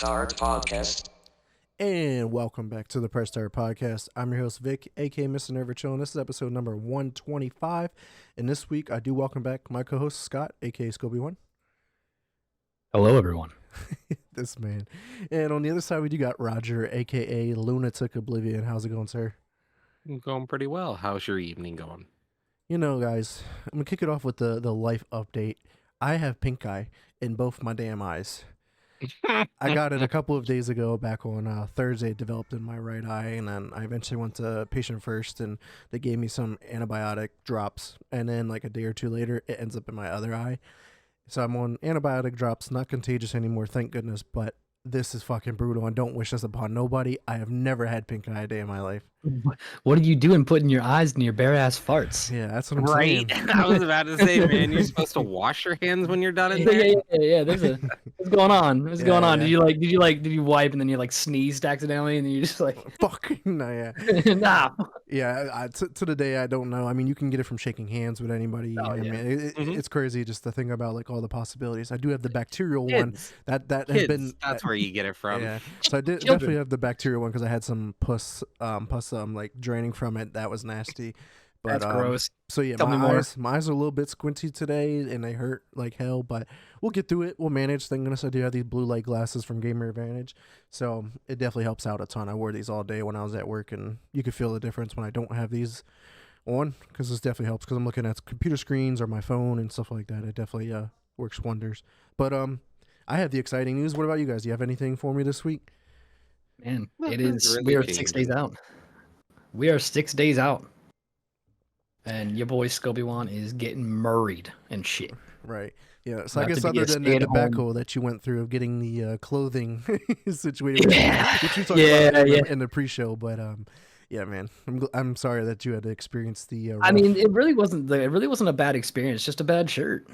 Start Podcast. And welcome back to the Press Start Podcast. I'm your host, Vic, aka Mr. Never Chill, and this is episode number 125. And this week, I do welcome back my co host, Scott, aka Scobie1. Hello, everyone. This man. And on the other side, we do got Roger, aka Lunatic Oblivion. How's it going, sir? Going pretty well. How's your evening going? You know, guys, I'm going to kick it off with the life update. I have pink eye in both my damn eyes. I got it a couple of days ago back on Thursday. It developed in my right eye, and then I eventually went to patient first, and they gave me some antibiotic drops, and then like a day or two later, it ends up in my other eye. So I'm on antibiotic drops, not contagious anymore, thank goodness, but this is fucking brutal, and don't wish this upon nobody. I have never had pink eye a day in my life. What are you doing putting your eyes in your bare ass farts? Yeah, that's what I'm saying. I was about to say, man, you're supposed to wash your hands when you're done in there. Yeah. What's going on? What's going on? Yeah. Did you wipe and then you like sneezed accidentally and then you just like Fuck. No, yeah. nah. Yeah, to the day, I don't know. I mean, you can get it from shaking hands with anybody. Oh, I yeah. mean, it's crazy just to think about like all the possibilities. I do have the bacterial one. Kids. That has Kids, been. that's where you get it from. Yeah, so I did Children. definitely have the bacterial one because I had some pus like draining from it. That was nasty. But, That's gross. So yeah, Tell me my more. eyes are a little bit squinty today, and they hurt like hell. But we'll get through it. We'll manage. Thank goodness I do have these blue light glasses from Gamer Advantage, so it definitely helps out a ton. I wore these all day when I was at work, and you could feel the difference when I don't have these on, because this definitely helps. Because I'm looking at computer screens or my phone and stuff like that. It definitely works wonders. But I have the exciting news. What about you guys? Do you have anything for me this week? Man, Well, it that's is. really We are changing. 6 days out. We are 6 days out. And your boy Scobie1 is getting murrayed and shit. Right. Yeah. So I About to guess be other a than the stay-at-home- tobacco that you went through of getting the clothing situated, Yeah. which we talked about in the pre-show, but yeah, man, I'm sorry that you had to experience the. I mean, it really wasn't a bad experience, just a bad shirt.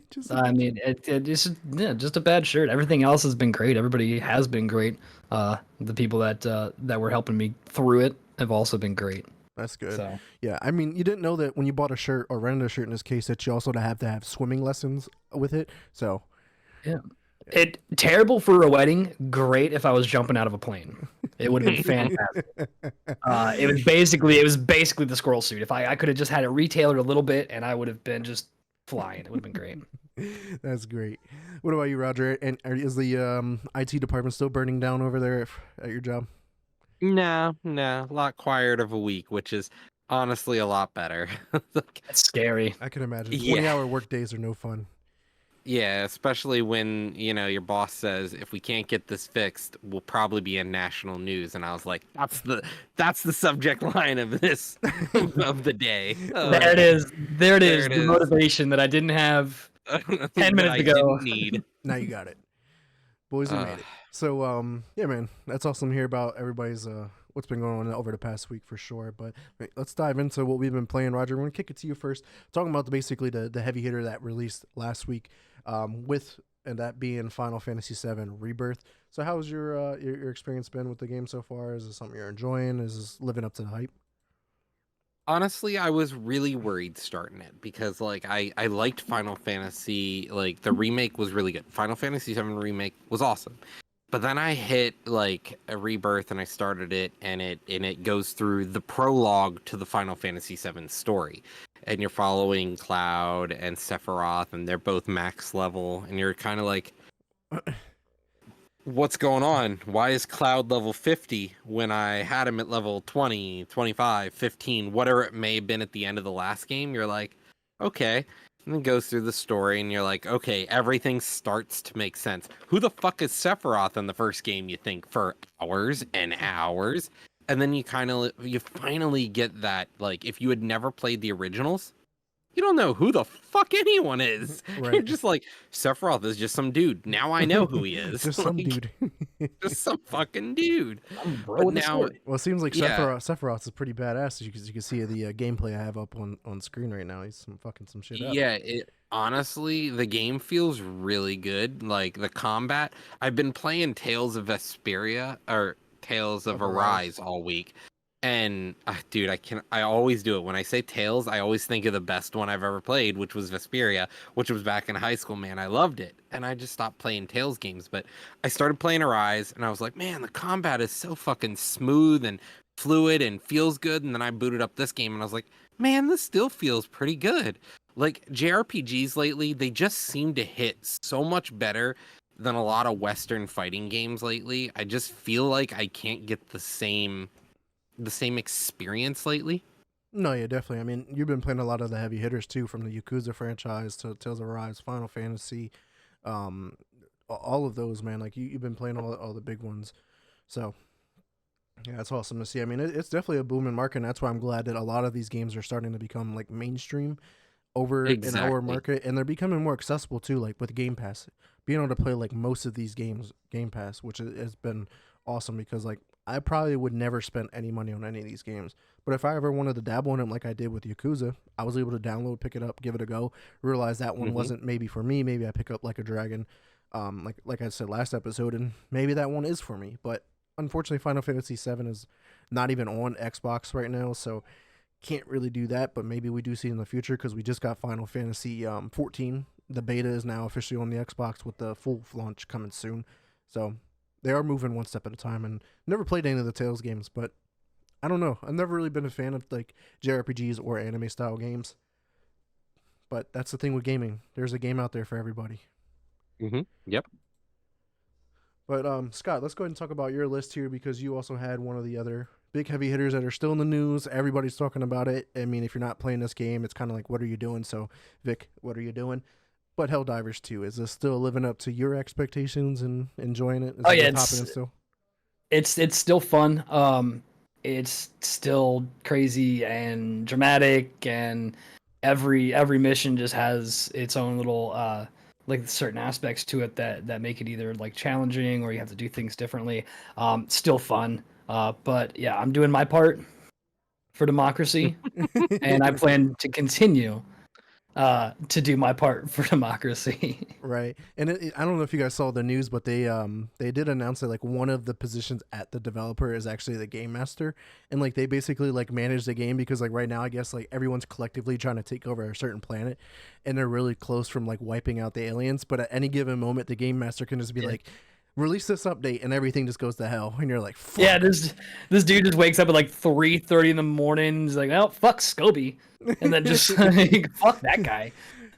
just, I mean, just a bad shirt. Everything else has been great. Everybody has been great. The people that were helping me through it have also been great. that's good. So Yeah, I mean, you didn't know that when you bought a shirt or rented a shirt in this case that you also have to have swimming lessons with it. So it terrible for a wedding. Great if I was jumping out of a plane. It would have been fantastic. It was basically the squirrel suit. If I could have just had it retailored a little bit, and I would have been just flying. It would have been great. That's great. What about you, Roger? And is the IT department still burning down over there at your job? No, a lot quieter of a week, which is honestly a lot better. That's scary. I can imagine. Yeah. 20-hour work days are no fun. Yeah, especially when, your boss says, if we can't get this fixed, we'll probably be in national news. And I was like, that's the subject line of this, of the day. There it is. There it is. it The is. motivation that I didn't have. 10 10 minutes ago. Didn't need. Now you got it. Boys, we made it. So, yeah, man, that's awesome to hear about everybody's what's been going on over the past week for sure. But let's dive into what we've been playing, Roger. We're gonna kick it to you first. Talking about basically the heavy hitter that released last week, and that being Final Fantasy VII Rebirth. So, how's your experience been with the game so far? Is this something you're enjoying? Is this living up to the hype? Honestly, I was really worried starting it because I liked Final Fantasy, like the remake was really good. Final Fantasy VII remake was awesome. But then I hit like a Rebirth and I started it and it goes through the prologue to the Final Fantasy VII story. And you're following Cloud and Sephiroth and they're both max level and you're kind of like, what's going on? Why is Cloud level 50 when I had him at level 20, 25, 15, whatever it may have been at the end of the last game? You're like, okay. And then goes through the story and you're like, okay, everything starts to make sense. Who the fuck is Sephiroth in the first game, you think, for hours and hours? And then you finally get that, like, if you had never played the originals, you don't know who the fuck anyone is. Right. You're just like, Sephiroth is just some dude. Now I know who he is. Just some Like, dude. Just some fucking dude. Bro, But with the now, sword. Well, it seems like Yeah. Sephiroth is pretty badass. As you can see the gameplay I have up on screen right now. He's fucking some shit up. yeah, honestly, the game feels really good. Like, the combat. I've been playing Tales of Vesperia, or Tales of Of Arise. Arise all week. And dude, I always do it. When I say Tales, I always think of the best one I've ever played, which was Vesperia, which was back in high school, man. I loved it. And I just stopped playing Tales games, but I started playing Arise and I was like, man, the combat is so fucking smooth and fluid and feels good. And then I booted up this game and I was like, man, this still feels pretty good. Like JRPGs lately, they just seem to hit so much better than a lot of Western fighting games lately. I just feel like I can't get the same experience lately. No, yeah, definitely. I mean, you've been playing a lot of the heavy hitters too, from the Yakuza franchise to Tales of Arise, Final Fantasy, um, all of those, man. Like you've been playing all the big ones. So yeah, that's awesome to see. I mean, it's definitely a booming market, and that's why I'm glad that a lot of these games are starting to become like mainstream over in our Exactly. market, and they're becoming more accessible too. Like with Game Pass, being able to play like most of these games Game Pass, which has been awesome because like I probably would never spend any money on any of these games. But if I ever wanted to dabble in them like I did with Yakuza, I was able to download, pick it up, give it a go, realize that one Hmm. wasn't maybe for me. Maybe I pick up like a Dragon, like I said last episode, and maybe that one is for me. But unfortunately, Final Fantasy VII is not even on Xbox right now, so can't really do that. But maybe we do see in the future because we just got Final Fantasy 14. The beta is now officially on the Xbox with the full launch coming soon. So they are moving one step at a time. And never played any of the Tales games, but I don't know. I've never really been a fan of like JRPGs or anime style games. But that's the thing with gaming. There's a game out there for everybody. Yep. But Scott, let's go ahead and talk about your list here because you also had one of the other big heavy hitters that are still in the news. Everybody's talking about it. I mean, if you're not playing this game, it's kind of like, what are you doing? So, Vic, what are you doing? But Helldivers 2, is this still living up to your expectations and enjoying it? Is Oh it yeah, topping it still? it's still fun. It's still crazy and dramatic, and every mission just has its own little like certain aspects to it that make it either like challenging or you have to do things differently. Still fun. But yeah, I'm doing my part for democracy, and I plan to continue to do my part for democracy. Right. And I don't know if you guys saw the news, but they did announce that like one of the positions at the developer is actually the game master, and like they basically like manage the game because like right now I guess like everyone's collectively trying to take over a certain planet, and they're really close from like wiping out the aliens. But at any given moment, the game master can just be like, release this update, and everything just goes to hell, and you're like, fuck. Yeah, this dude just wakes up at like 3:30 in the morning. He's like, "Oh fuck, Scobie," and then just like, "Fuck that guy."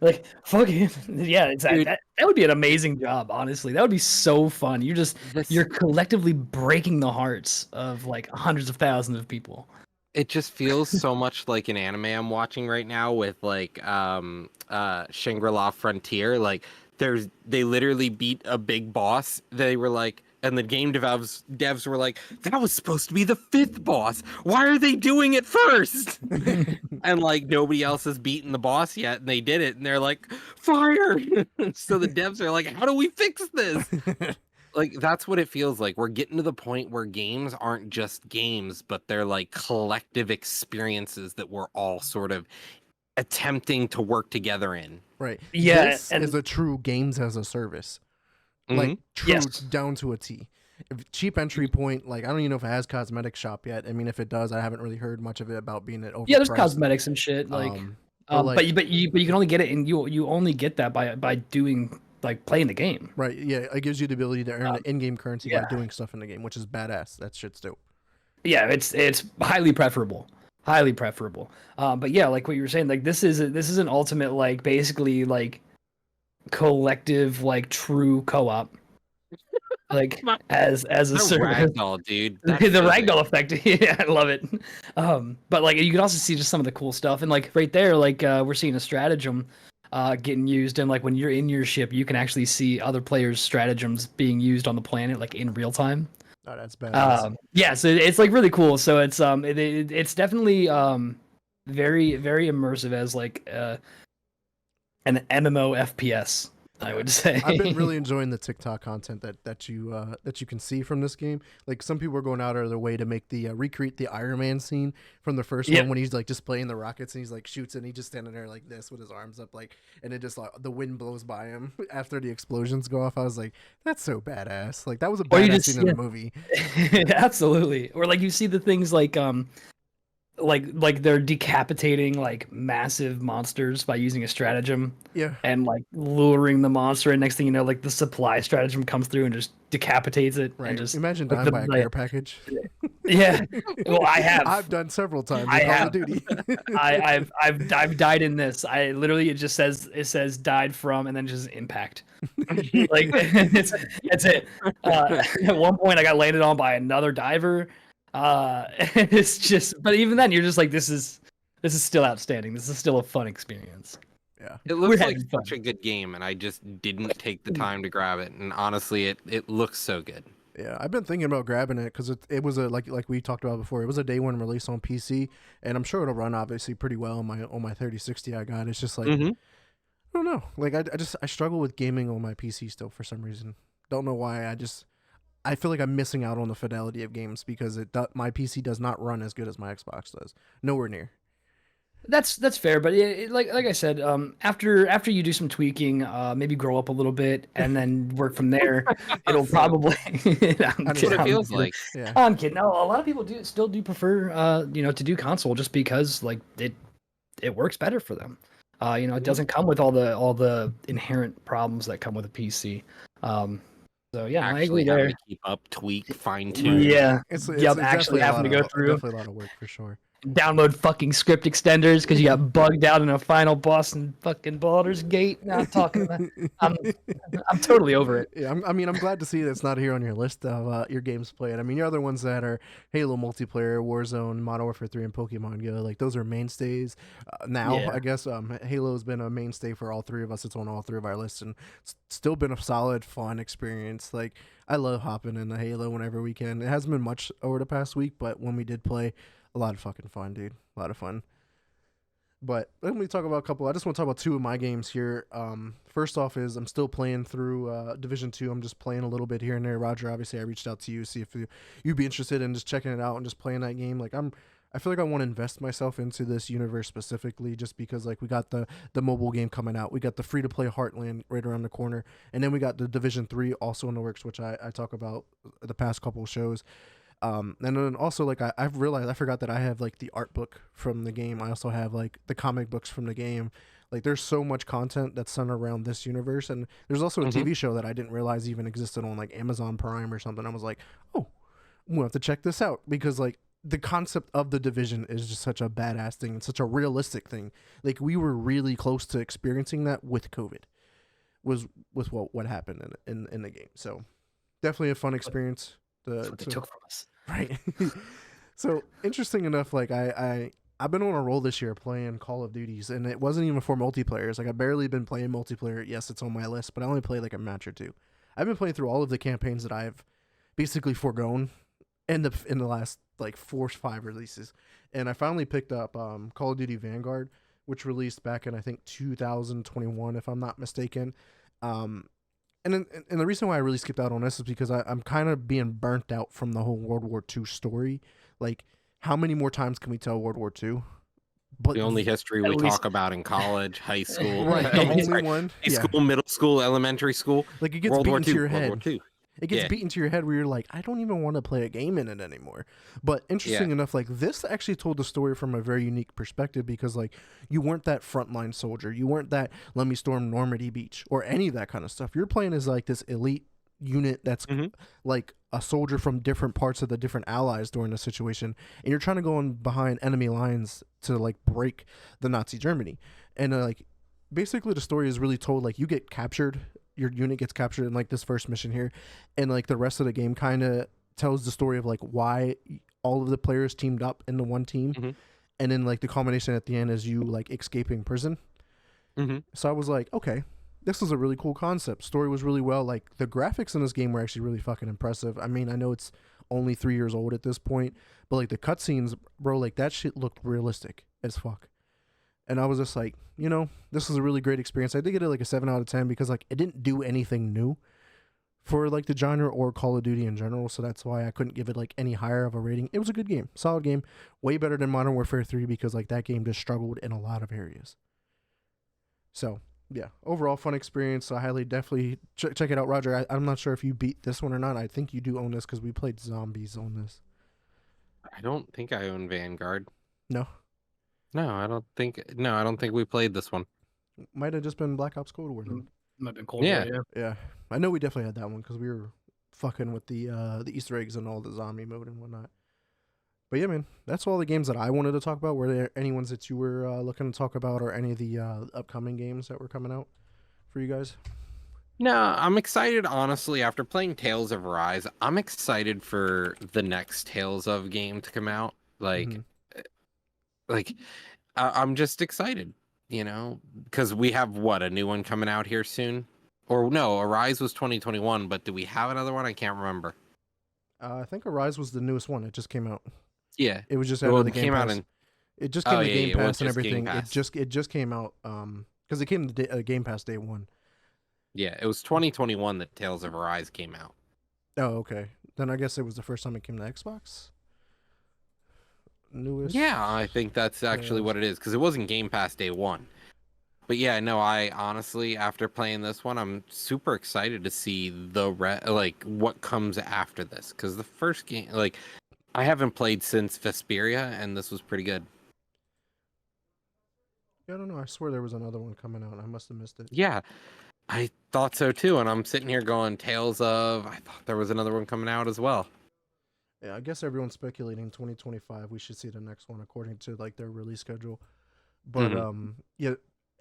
Like, fuck him. Yeah, it's Dude. that would be an amazing job. Honestly, that would be so fun. You're collectively breaking the hearts of like hundreds of thousands of people. It just feels so much like an anime I'm watching right now with like Shangri-La Frontier. Like they literally beat a big boss. They were like, and the game devs were like, that was supposed to be the fifth boss. Why are they doing it first? And like nobody else has beaten the boss yet, and they did it, and they're like, fire. So the devs are like, how do we fix this? Like that's what it feels like. We're getting to the point where games aren't just games, but they're like collective experiences that we're all sort of attempting to work together in. Right. Yeah, This and is a true games as a service. Like true yes, down to a T. If cheap entry point, like I don't even know if it has cosmetic shop yet. I mean, if it does, I haven't really heard much of it about being it overpriced. yeah, there's cosmetics and shit. Like, but like, but you can only get it, and you only get that by doing like playing the game. right, yeah, it gives you the ability to earn the in-game currency by yeah. doing stuff in the game, which is badass. That shit's dope. Yeah, it's highly preferable, highly preferable. But yeah, like what you were saying, like this is an ultimate like basically like collective like true co-op. Like as a The service. ragdoll, dude. The ragdoll effect. Yeah, I love it. But like you can also see just some of the cool stuff, and like right there, like we're seeing a stratagem getting used, and like when you're in your ship, you can actually see other players' stratagems being used on the planet, like in real time. Oh, that's badass. Yeah, so it's like really cool. So it's definitely very very immersive as like an MMO FPS. I would say. I've been really enjoying the TikTok content that you can see from this game. Like some people are going out of their way to make the recreate the Iron Man scene from the first one when he's like just playing the rockets and he's like shoots and he's just standing there like this with his arms up like, and it just like the wind blows by him after the explosions go off. I was like, that's so badass. Like that was a badass scene in the movie. Absolutely. Or like you see the things like they're decapitating like massive monsters by using a stratagem. Yeah. And like luring the monster, and next thing you know, like the supply stratagem comes through and just decapitates it. Right. And just imagine like, dying by a care package. Yeah. Well, I have. I've done several times. I Call have. of Duty. I've died in this. I literally it says died from and then just impact. Like it's it. At one point, I got landed on by another diver. It's just, but even then, you're just like, this is still outstanding. This is still a fun experience. Yeah, it looks like such a good game, and I just didn't take the time to grab it. And honestly, it looks so good. Yeah, I've been thinking about grabbing it because it was a like we talked about before. It was a day one release on PC, and I'm sure it'll run obviously pretty well on my 3060 I got. It's just like I don't know. Like I struggle with gaming on my PC still for some reason. Don't know why. I feel like I'm missing out on the fidelity of games because my PC does not run as good as my Xbox does. Nowhere near. That's fair, but like I said, after you do some tweaking, maybe grow up a little bit and then work from there, it'll probably. That's what it feels like. Yeah. I'm kidding. No, a lot of people still prefer to do console just because like it works better for them. It doesn't come with all the inherent problems that come with a PC. So yeah, I agree there. To keep up, tweak, fine tune. Yeah, it's actually having to go through. Definitely a lot of work for sure. Download fucking script extenders because you got bugged out in a final boss in fucking Baldur's Gate. Now I'm talking about. I'm totally over it. Yeah, I'm glad to see that's not here on your list of your games played. I mean, your other ones that are Halo multiplayer, Warzone, Modern Warfare 3, and Pokemon Go, like those are mainstays. Now, I guess Halo's been a mainstay for all three of us. It's on all three of our lists, and it's still been a solid, fun experience. Like I love hopping into Halo whenever we can. It hasn't been much over the past week, but when we did play. A lot of fucking fun, dude. A lot of fun. But let me talk about a couple. I just want to talk about two of my games here. First off is I'm still playing through Division 2. I'm just playing a little bit here and there. Roger, obviously I reached out to you, see if you'd be interested in just checking it out and just playing that game. Like I feel like I want to invest myself into this universe specifically just because like we got the mobile game coming out. We got the free-to-play Heartland right around the corner. And then we got the Division 3 also in the works, which I talk about the past couple of shows. And then also like I've realized I forgot that I have like the art book from the game. I also have like the comic books from the game. Like there's so much content that's centered around this universe, and there's also a TV show that I didn't realize even existed on like Amazon Prime or something. I was like, oh, we'll have to check this out because like the concept of the Division is just such a badass thing and such a realistic thing. Like we were really close to experiencing that with COVID, was with what happened in the game. So definitely a fun experience. That's what they took from us. Right. So interesting enough, like I've been on a roll this year playing Call of Duties, and it wasn't even for multiplayers. Like I've barely been playing multiplayer. Yes, it's on my list, but I only played like a match or two. I've been playing through all of the campaigns that I've basically foregone in the last like 4 or 5 releases, and I finally picked up Call of Duty Vanguard, which released back in I think 2021, if I'm not mistaken. And the reason why I really skipped out on this is because I'm kind of being burnt out from the whole World War II story. Like, how many more times can we tell World War II? But the only history we talk about in college, high school, right? The only one, high school, middle school, elementary school. Like it gets World beaten War to II, your World head. War II. It gets beaten to your head where you're like, I don't even want to play a game in it anymore. But interesting enough, like this actually told the story from a very unique perspective because like you weren't that frontline soldier. You weren't that let me storm Normandy Beach or any of that kind of stuff. You're playing as like this elite unit that's like a soldier from different parts of the different allies during the situation. And you're trying to go in behind enemy lines to like break the Nazi Germany. And like basically the story is really told like you get captured. Your unit gets captured in like this first mission here, and like the rest of the game kind of tells the story of like why all of the players teamed up into one team, and then like the culmination at the end is you like escaping prison. So I was like, okay, this is a really cool concept. Story was really well. Like the graphics in this game were actually really fucking impressive. I mean, I know it's only 3 years old at this point, but like the cutscenes, bro, like that shit looked realistic as fuck. And I was just like, this was a really great experience. I did get it like a 7 out of 10 because like it didn't do anything new for like the genre or Call of Duty in general, so that's why I couldn't give it like any higher of a rating. It was a good game, solid game, way better than Modern Warfare 3 because like that game just struggled in a lot of areas. So yeah, overall fun experience. So I highly definitely check it out, Roger. I'm not sure if you beat this one or not. I think you do own this because we played zombies on this. I don't think I own Vanguard. No, No, I don't think. No, I don't think we played this one. might have just been Black Ops Cold War then. Might have been Cold Yeah. War, yeah. Yeah, I know we definitely had that one because we were fucking with the Easter eggs and all the zombie mode and whatnot. But yeah, man, that's all the games that I wanted to talk about. Were there any ones that you were looking to talk about, or any of the upcoming games that were coming out for you guys? No, I'm excited, honestly, after playing Tales of Arise, I'm excited for the next Tales of game to come out. Like, I'm just excited, because we have a new one coming out here soon? Or no, Arise was 2021, but do we have another one? I can't remember. I think Arise was the newest one. It just came out. Yeah. It was just out of the Game came Pass. out in It just came to Game it was Pass and just Game everything. Pass. It just came out because it came to Game Pass day one. Yeah, it was 2021 that Tales of Arise came out. Oh, okay. Then I guess it was the first time it came to Xbox. Newest. Yeah, I think that's actually what it is, because it wasn't Game Pass day one. But yeah, no, I honestly, after playing this one, I'm super excited to see what comes after this, because the first game, I haven't played since Vesperia, and this was pretty good. Yeah, I don't know. I swear there was another one coming out. I must have missed it. Yeah, I thought so too, and I'm sitting here going, Tales of, I thought there was another one coming out as well. Yeah, I guess everyone's speculating 2025. We should see the next one according to like their release schedule. But yeah,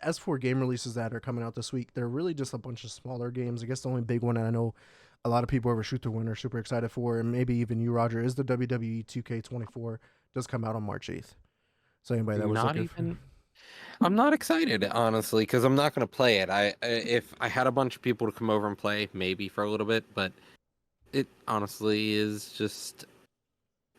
as for game releases that are coming out this week, they're really just a bunch of smaller games. I guess the only big one, and I know a lot of people over Shoot the Win are super excited for, and maybe even you, Roger, is the WWE 2K24. Does come out on March 8th. So anybody that was I'm not excited, honestly, because I'm not going to play it. If I had a bunch of people to come over and play, maybe for a little bit, but it honestly is just,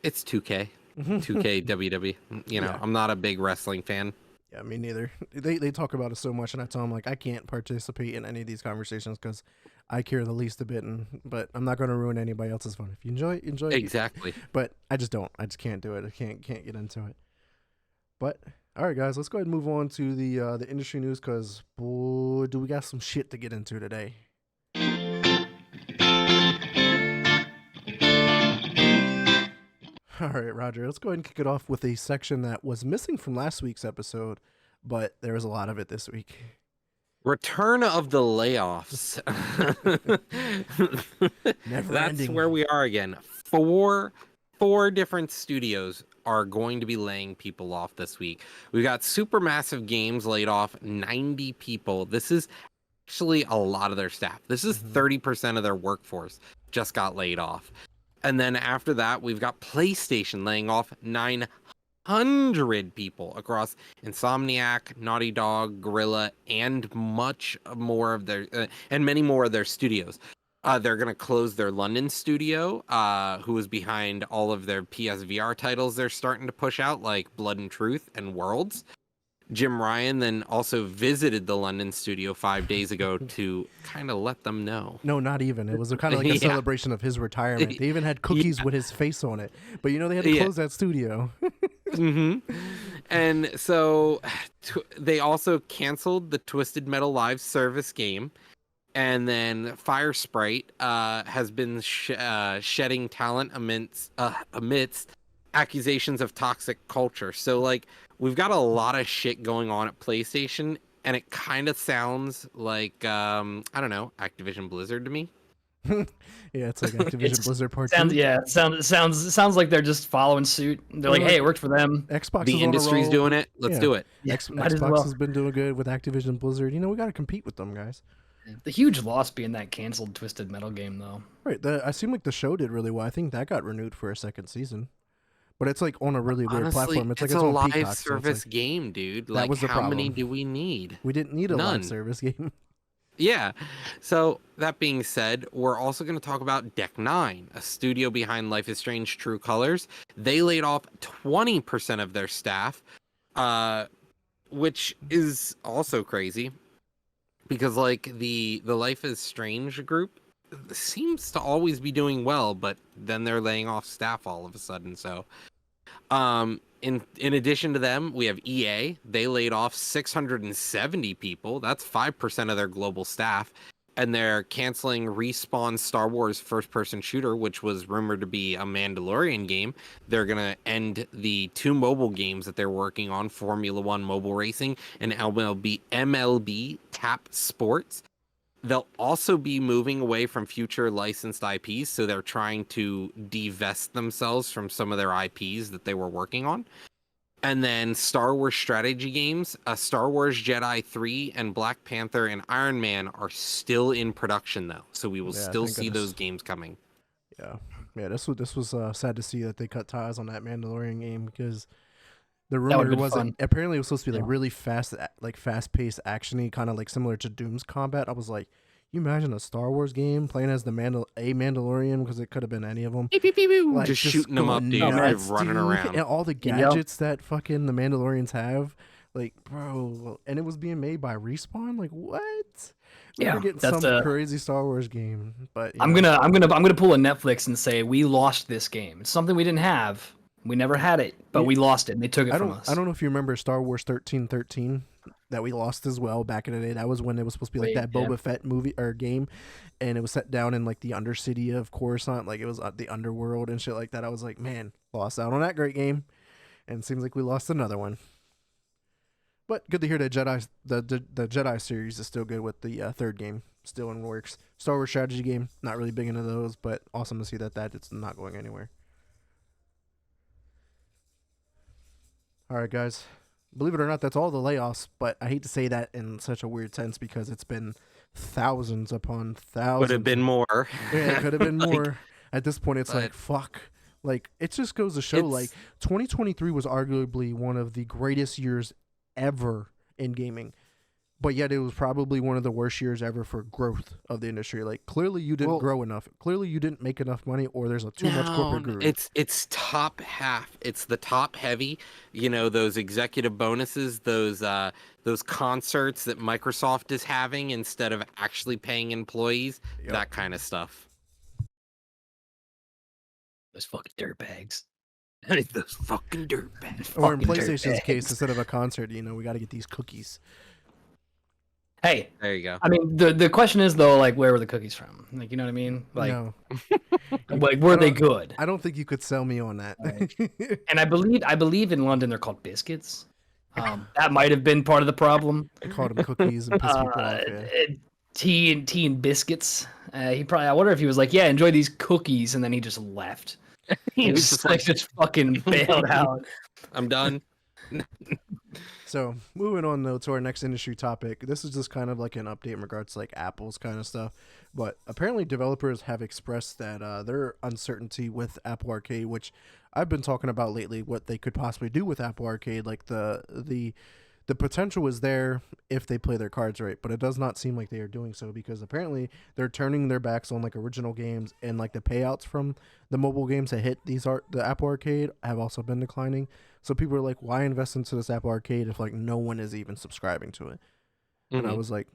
it's 2K. 2K WWE. Yeah. I'm not a big wrestling fan. Yeah, me neither. They talk about it so much, and I tell them like I can't participate in any of these conversations because I care the least a bit, but I'm not going to ruin anybody else's fun. If you enjoy it. Exactly. But I just don't. I just can't do it. I can't get into it. But all right, guys, let's go ahead and move on to the industry news because boy, do we got some shit to get into today. All right, Roger, let's go ahead and kick it off with a section that was missing from last week's episode, but there was a lot of it this week. Return of the layoffs. That's where we are again. Four different studios are going to be laying people off this week. We've got Supermassive Games laid off 90 people. This is actually a lot of their staff. This is 30% of their workforce just got laid off. And then after that, we've got PlayStation laying off 900 people across Insomniac, Naughty Dog, Guerrilla, and much more of their and many more of their studios. They're going to close their London studio, who is behind all of their PSVR titles they're starting to push out, like Blood and Truth and Worlds. Jim Ryan then also visited the London studio 5 days ago to kind of let them know. No, not even. It was kind of like a celebration of his retirement. They even had cookies with his face on it. But they had to close that studio. And so they also canceled the Twisted Metal Live service game. And then Fire Sprite has been shedding talent amidst accusations of toxic culture. So we've got a lot of shit going on at PlayStation, and it kind of sounds like I don't know, Activision Blizzard to me. Yeah, it's like Activision Blizzard Part 2. Yeah, sounds like they're just following suit. They're like, hey, it worked for them. Xbox, the industry's doing it. Let's do it. Yeah, Xbox has been doing good with Activision Blizzard. We got to compete with them, guys. The huge loss being that canceled Twisted Metal game, though. Right. I seem like the show did really well. I think that got renewed for a second season. But it's on a really weird platform. It's like a on live Peacock, service game, dude. That was the how problem. many do we need? We didn't need a live service game. Yeah. So that being said, we're also going to talk about Deck 9, a studio behind Life is Strange True Colors. They laid off 20% of their staff. which is also crazy because like the Life is Strange group seems to always be doing well, but then they're laying off staff all of a sudden. So in addition to them, we have EA. They laid off 670 people. That's 5% of their global staff. And they're canceling Respawn's Star Wars first-person shooter, which was rumored to be a Mandalorian game. They're going to end the 2 mobile games that they're working on, Formula 1 Mobile Racing and MLB Tap Sports. They'll also be moving away from future licensed IPs, so they're trying to divest themselves from some of their IPs that they were working on. And then Star Wars strategy games, Star Wars Jedi 3 and Black Panther and Iron Man are still in production though. So we will still see those games coming. Yeah. Yeah, this was sad to see that they cut ties on that Mandalorian game because the rumor wasn't apparently it was supposed to be like really fast paced actiony, kind of like similar to Doom's combat. I was like, you imagine a Star Wars game playing as the Mandalorian, because it could have been any of them. Like, just shooting them up, dude, running around. And all the gadgets that fucking the Mandalorians have. Like, bro, and it was being made by Respawn. Like, what? We're getting some crazy Star Wars game. But I'm gonna pull a Netflix and say we lost this game. It's something we didn't have. We never had it, but we lost it, and they took it from us. I don't know if you remember Star Wars 1313 that we lost as well back in the day. That was when it was supposed to be like that Boba Fett movie or game, and it was set down in like the undercity of Coruscant, like it was the underworld and shit like that. I was like, man, lost out on that great game, and it seems like we lost another one. But good to hear that the Jedi series is still good with the third game still in works. Star Wars strategy game, not really big into those, but awesome to see that it's not going anywhere. All right, guys. Believe it or not, that's all the layoffs, but I hate to say that in such a weird sense because it's been thousands upon thousands. Could have been more. Yeah, it could have been more. At this point, it's like, fuck. Like, it just goes to show, like, 2023 was arguably one of the greatest years ever in gaming. But yet it was probably one of the worst years ever for growth of the industry. Like, clearly you didn't grow enough. Clearly you didn't make enough money, or there's too much corporate guru. It's top half. It's the top heavy. You know, those executive bonuses, those concerts that Microsoft is having instead of actually paying employees, that kind of stuff. Those fucking dirtbags. Those fucking dirtbags. Or in PlayStation's case, instead of a concert, you know, we got to get these cookies. Hey, there you go. I mean, the question is though, like, where were the cookies from? Like, you know what I mean? Like, no. Like, were they good? I don't think you could sell me on that. Right. And I believe in London they're called biscuits. That might have been part of the problem. I called them cookies and pissed people off. Yeah. Tea and biscuits. I wonder if he was like, yeah, enjoy these cookies, and then he just left. He was just fucking bailed out. I'm done. So moving on though to our next industry topic, this is just kind of like an update in regards to like Apple's kind of stuff. But apparently developers have expressed that their uncertainty with Apple Arcade, which I've been talking about lately, what they could possibly do with Apple Arcade. Like the potential is there if they play their cards right, but it does not seem like they are doing so, because apparently they're turning their backs on like original games, and like the payouts from the mobile games that hit the Apple Arcade have also been declining. So people are like, why invest into this Apple Arcade if like no one is even subscribing to it? Mm-hmm. And I was like,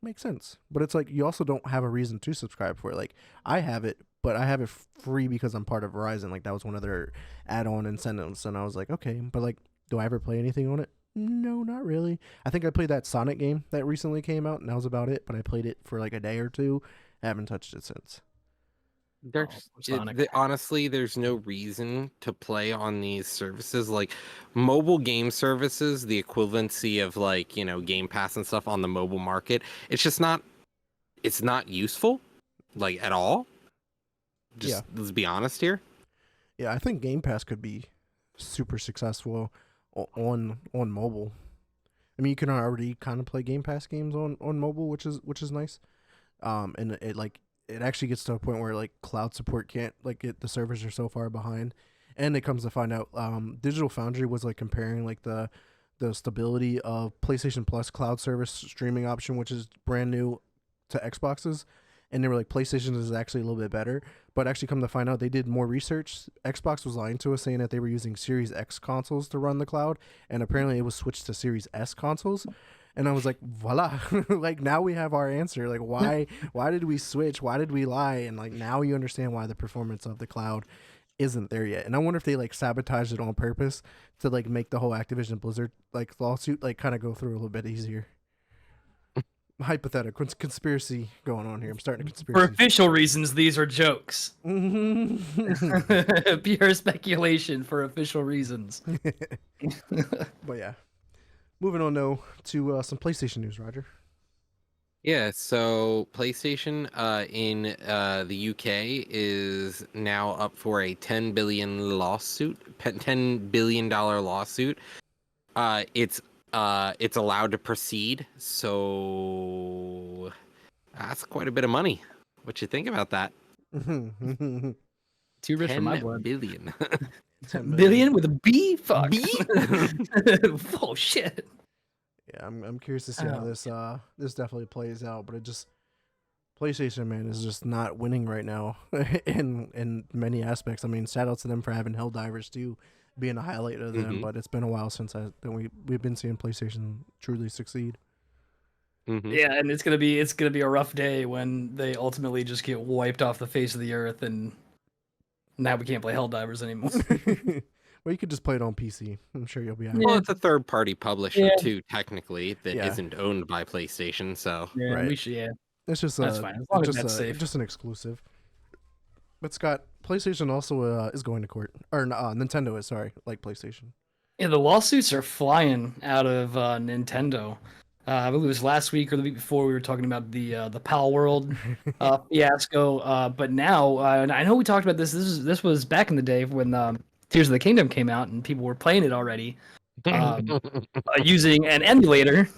makes sense. But it's like, you also don't have a reason to subscribe for it. Like, I have it, but I have it free because I'm part of Verizon. Like, that was one of their add-on incentives. And I was like, okay, but like, do I ever play anything on it? No, not really. I think I played that Sonic game that recently came out, and that was about it. But I played it for like a day or two. I haven't touched it since. Honestly, there's no reason to play on these services. Like mobile game services, the equivalency of like, you know, Game Pass and stuff on the mobile market, it's just not, it's not useful, like at all. Just let's be honest here. Yeah, I think Game Pass could be super successful on mobile. I mean, you can already kind of play Game Pass games on mobile, which is nice. And it actually gets to a point where like cloud support can't, like, the servers are so far behind. And it comes to find out Digital Foundry was like comparing like the stability of PlayStation Plus cloud service streaming option, which is brand new, to Xboxes, and they were like, PlayStation is actually a little bit better. But actually, come to find out, they did more research. Xbox was lying to us, saying that they were using Series X consoles to run the cloud, and apparently it was switched to Series S consoles. And I was like, voila! Like now we have our answer. Like why did we switch? Why did we lie? And like now you understand why the performance of the cloud isn't there yet. And I wonder if they like sabotaged it on purpose to like make the whole Activision Blizzard like lawsuit like kind of go through a little bit easier. Hypothetical conspiracy going on here. I'm starting a For conspiracy. official reasons, these are jokes. Mm-hmm. Pure speculation for official reasons. But yeah, moving on though to some PlayStation news, Roger. Yeah, so PlayStation in the UK is now up for a $10 billion lawsuit. $10 billion lawsuit. It's allowed to proceed, so that's quite a bit of money. What you think about that? Too rich for my 10 blood. billion. 10 Billion with a B? Fuck. B? Oh shit. Yeah, I'm curious to see how this definitely plays out, but it just PlayStation, man, is just not winning right now in many aspects. I mean, shout out to them for having Helldivers too, being a highlight of them. But it's been a while since we've been seeing PlayStation truly succeed. Yeah, and it's gonna be a rough day when they ultimately just get wiped off the face of the earth, and now we can't play Helldivers anymore. Well, you could just play it on PC. I'm sure you'll be all right. Well, it's a third-party publisher Yeah. too, technically, that Yeah. not owned by PlayStation. So Yeah, Right. we should. Yeah, It's just that's fine. As long as that's safe. just an exclusive. But Scott, PlayStation also is going to court, or Nintendo is, sorry, like PlayStation. Yeah, the lawsuits are flying out of Nintendo. I believe it was last week or the week before we were talking about the Pal World fiasco. But now, and I know we talked about this. This was back in the day when Tears of the Kingdom came out and people were playing it already, using an emulator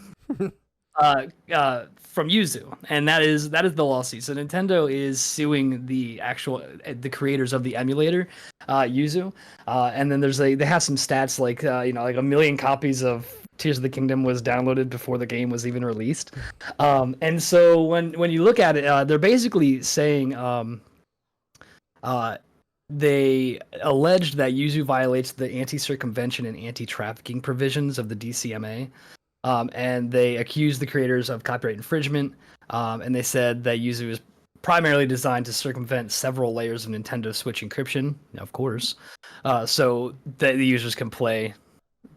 from Yuzu, and that is the lawsuit. So Nintendo is suing the creators of the emulator, Yuzu, and then they have some stats like like 1 million copies of Tears of the Kingdom was downloaded before the game was even released, and so when you look at it, they're basically saying they alleged that Yuzu violates the anti-circumvention and anti-trafficking provisions of the DCMA. And they accused the creators of copyright infringement, and they said that Yuzu is primarily designed to circumvent several layers of Nintendo Switch encryption, of course, so that the users can play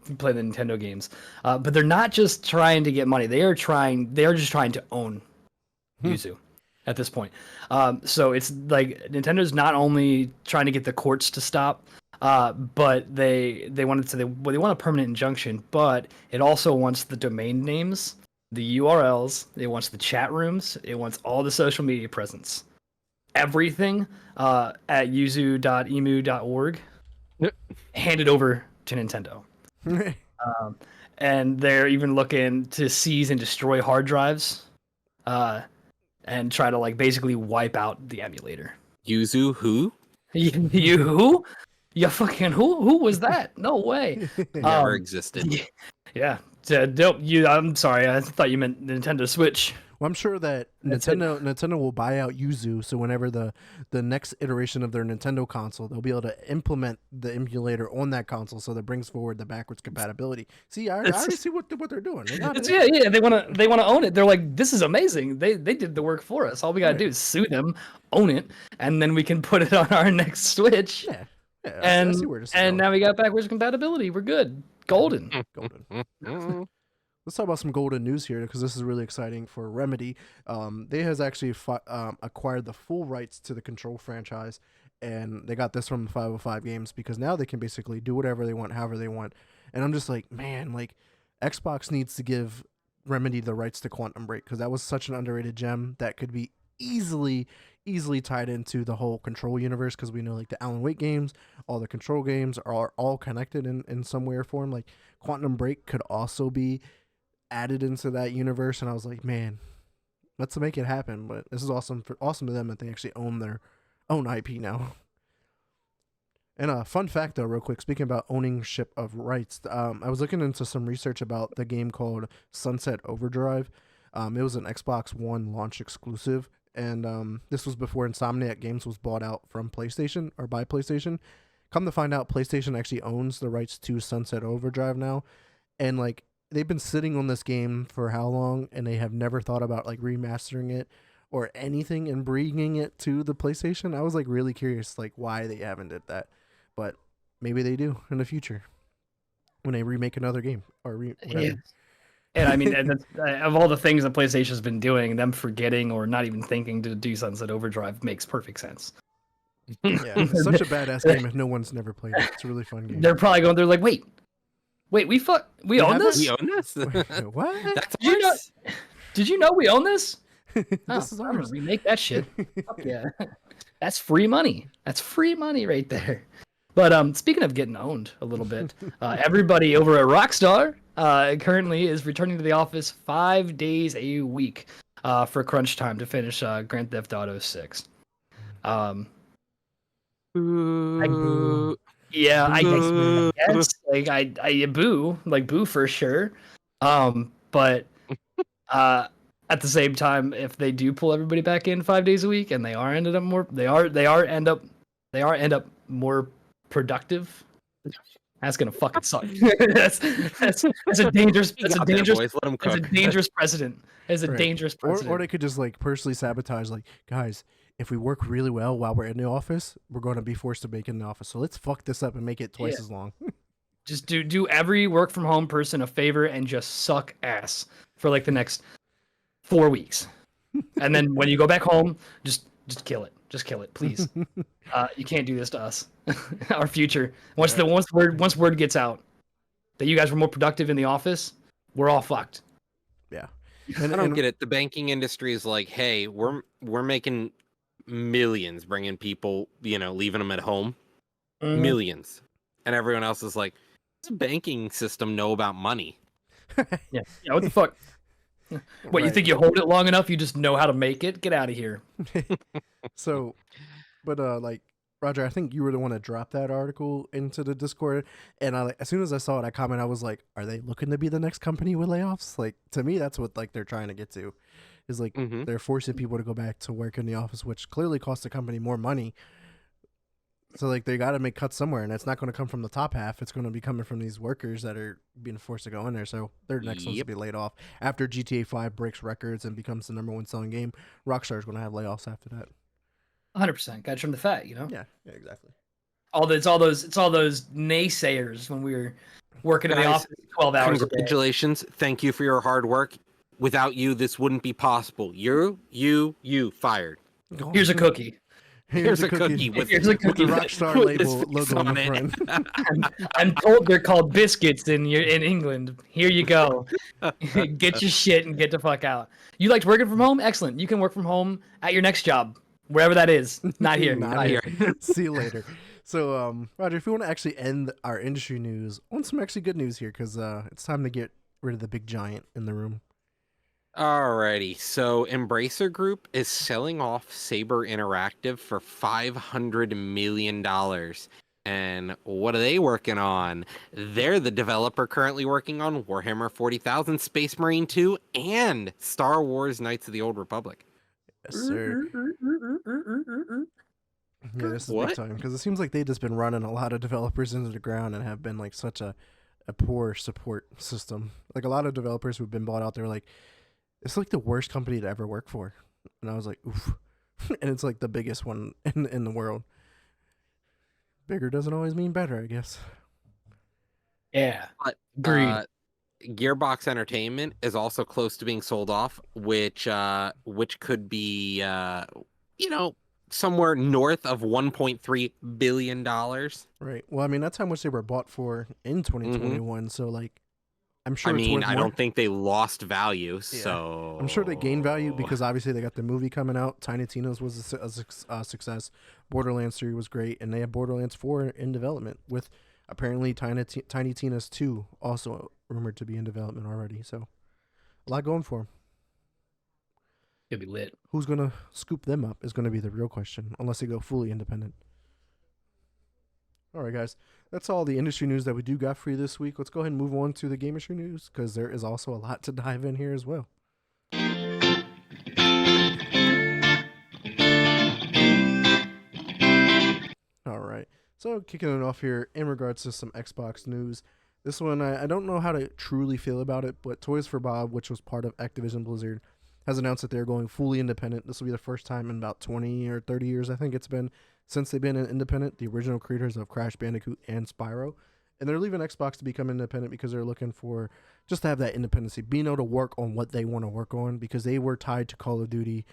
the Nintendo games. But they're not just trying to get money; they are just trying to own Yuzu at this point. So it's like Nintendo's not only trying to get the courts to stop. But they want a permanent injunction, but it also wants the domain names, the URLs, it wants the chat rooms, it wants all the social media presence, everything at yuzu.emu.org handed over to Nintendo. And they're even looking to seize and destroy hard drives, and try to basically wipe out the emulator. Yuzu who? You who? Yeah, fucking who was that? No way. Never existed. Yeah. I'm sorry. I thought you meant Nintendo Switch. Well, I'm sure that Nintendo will buy out Yuzu, so whenever the next iteration of their Nintendo console, they'll be able to implement the emulator on that console, so that brings forward the backwards compatibility. See, I already see what they're doing. They got it. Yeah. They want to own it. They're like, this is amazing. They did the work for us. All we gotta do is sue them, own it, and then we can put it on our next Switch. Yeah. And now we got backwards compatibility. We're good. Golden. Let's talk about some golden news here, because this is really exciting for Remedy. They has actually acquired the full rights to the Control franchise, and they got this from the 505 Games, because now they can basically do whatever they want, however they want. And I'm just like, man, Xbox needs to give Remedy the rights to Quantum Break, because that was such an underrated gem that could be easily tied into the whole Control universe, because we know the Alan Wake games, all the Control games are all connected in some way or form. Quantum Break could also be added into that universe, and I was like, man, let's make it happen. But this is awesome to them that they actually own their own IP now. And a fun fact though, real quick, speaking about ownership of rights, I was looking into some research about the game called Sunset Overdrive. It was an Xbox One launch exclusive, and this was before Insomniac Games was bought out from PlayStation or by PlayStation. Come to find out, PlayStation actually owns the rights to Sunset Overdrive now, and like they've been sitting on this game for how long, and they have never thought about like remastering it or anything and bringing it to the PlayStation. I was like really curious, like why they haven't did that, but maybe they do in the future when they remake another game or whatever. Yeah. And I mean, of all the things that PlayStation's been doing, them forgetting or not even thinking to do Sunset Overdrive makes perfect sense. Yeah, it's such a badass game if no one's never played it. It's a really fun game. They're probably going. They're like, wait, we own have this? We own this? Wait, what? That's Did you know? ours? Did you know we own this? This is I'm gonna ours. remake that shit. Fuck yeah, that's free money. That's free money right there. But speaking of getting owned a little bit, everybody over at Rockstar currently is returning to the office 5 days a week for crunch time to finish Grand Theft Auto 6. Yeah, I guess like I boo, like boo for sure. But at the same time, if they do pull everybody back in 5 days a week and they are end up more productive, that's gonna fucking suck. that's a dangerous dangerous precedent. It's a Right. dangerous precedent. Or they could just like personally sabotage, like, guys, if we work really well while we're in the office, we're going to be forced to make it in the office. So let's fuck this up and make it twice as long. Just do every work from home person a favor and just suck ass for like the next 4 weeks, and then when you go back home, just kill it. Just kill it, please. You can't do this to us. Our future. Once word gets out that you guys were more productive in the office, we're all fucked. Yeah. I don't get it. The banking industry is like, hey, we're making millions bringing people, leaving them at home. Mhm. Millions. And everyone else is like, does the banking system know about money? Yeah, what the fuck? What, you think you hold it long enough, you just know how to make it? Get out of here. So, but like, Roger, I think you were the one that dropped that article into the Discord, and as soon as I saw it, I commented, I was like, "Are they looking to be the next company with layoffs?" Like, to me, that's what like they're trying to get to, is like they're forcing people to go back to work in the office, which clearly costs the company more money. So like they got to make cuts somewhere, and it's not going to come from the top half. It's going to be coming from these workers that are being forced to go in there. So they're the next ones to be laid off after GTA 5 breaks records and becomes the #1 selling game. Rockstar is going to have layoffs after that. 100%. Got to trim the fat, Yeah, exactly. It's all those naysayers when we were working in the Guys, office 12 hours a day. Congratulations. Thank you for your hard work. Without you, this wouldn't be possible. You fired. Here's a cookie. Here's a cookie with Here's a with the cookie. Rockstar with his label face logo on on the it. front. I'm told they're called biscuits in England. Here you go. Get your shit and get the fuck out. You liked working from home? Excellent. You can work from home at your next job, wherever that is. Not here. Not here. See you later. So, Roger, if you want to actually end our industry news on some actually good news here, because it's time to get rid of the big giant in the room. Alrighty, so Embracer Group is selling off Saber Interactive for $500 million. And what are they working on? They're the developer currently working on Warhammer 40,000, Space Marine 2, and Star Wars Knights of the Old Republic. Yes, sir. Yeah, this is big time, because it seems like they've just been running a lot of developers into the ground and have been like such a poor support system. Like a lot of developers who've been bought out, they're like, it's like the worst company to ever work for. And I was like, oof. And it's like the biggest one in the world. Bigger doesn't always mean better, I guess. Yeah. But, Agreed. Gearbox Entertainment is also close to being sold off, which could be somewhere north of $1.3 billion. Right. Well, I mean, that's how much they were bought for in 2021. So like, I'm sure. I don't think they lost value, Yeah. so I'm sure they gained value because obviously they got the movie coming out. Tiny Tina's was a success. Borderlands 3 was great, and they have Borderlands 4 in development with apparently Tiny Tina's 2 also rumored to be in development already. So a lot going for them. It'll be lit. Who's gonna scoop them up is gonna be the real question, unless they go fully independent. All right, guys. That's all the industry news that we do got for you this week. Let's go ahead and move on to the game industry news, because there is also a lot to dive in here as well. So kicking it off here in regards to some Xbox news. This one, I don't know how to truly feel about it, but Toys for Bob, which was part of Activision Blizzard, has announced that they're going fully independent. This will be the first time in about 20 or 30 years, I think it's been, since they've been independent, the original creators of Crash Bandicoot and Spyro. And they're leaving Xbox to become independent because they're looking for just to have that independency, being able to work on what they want to work on, because they were tied to Call of Duty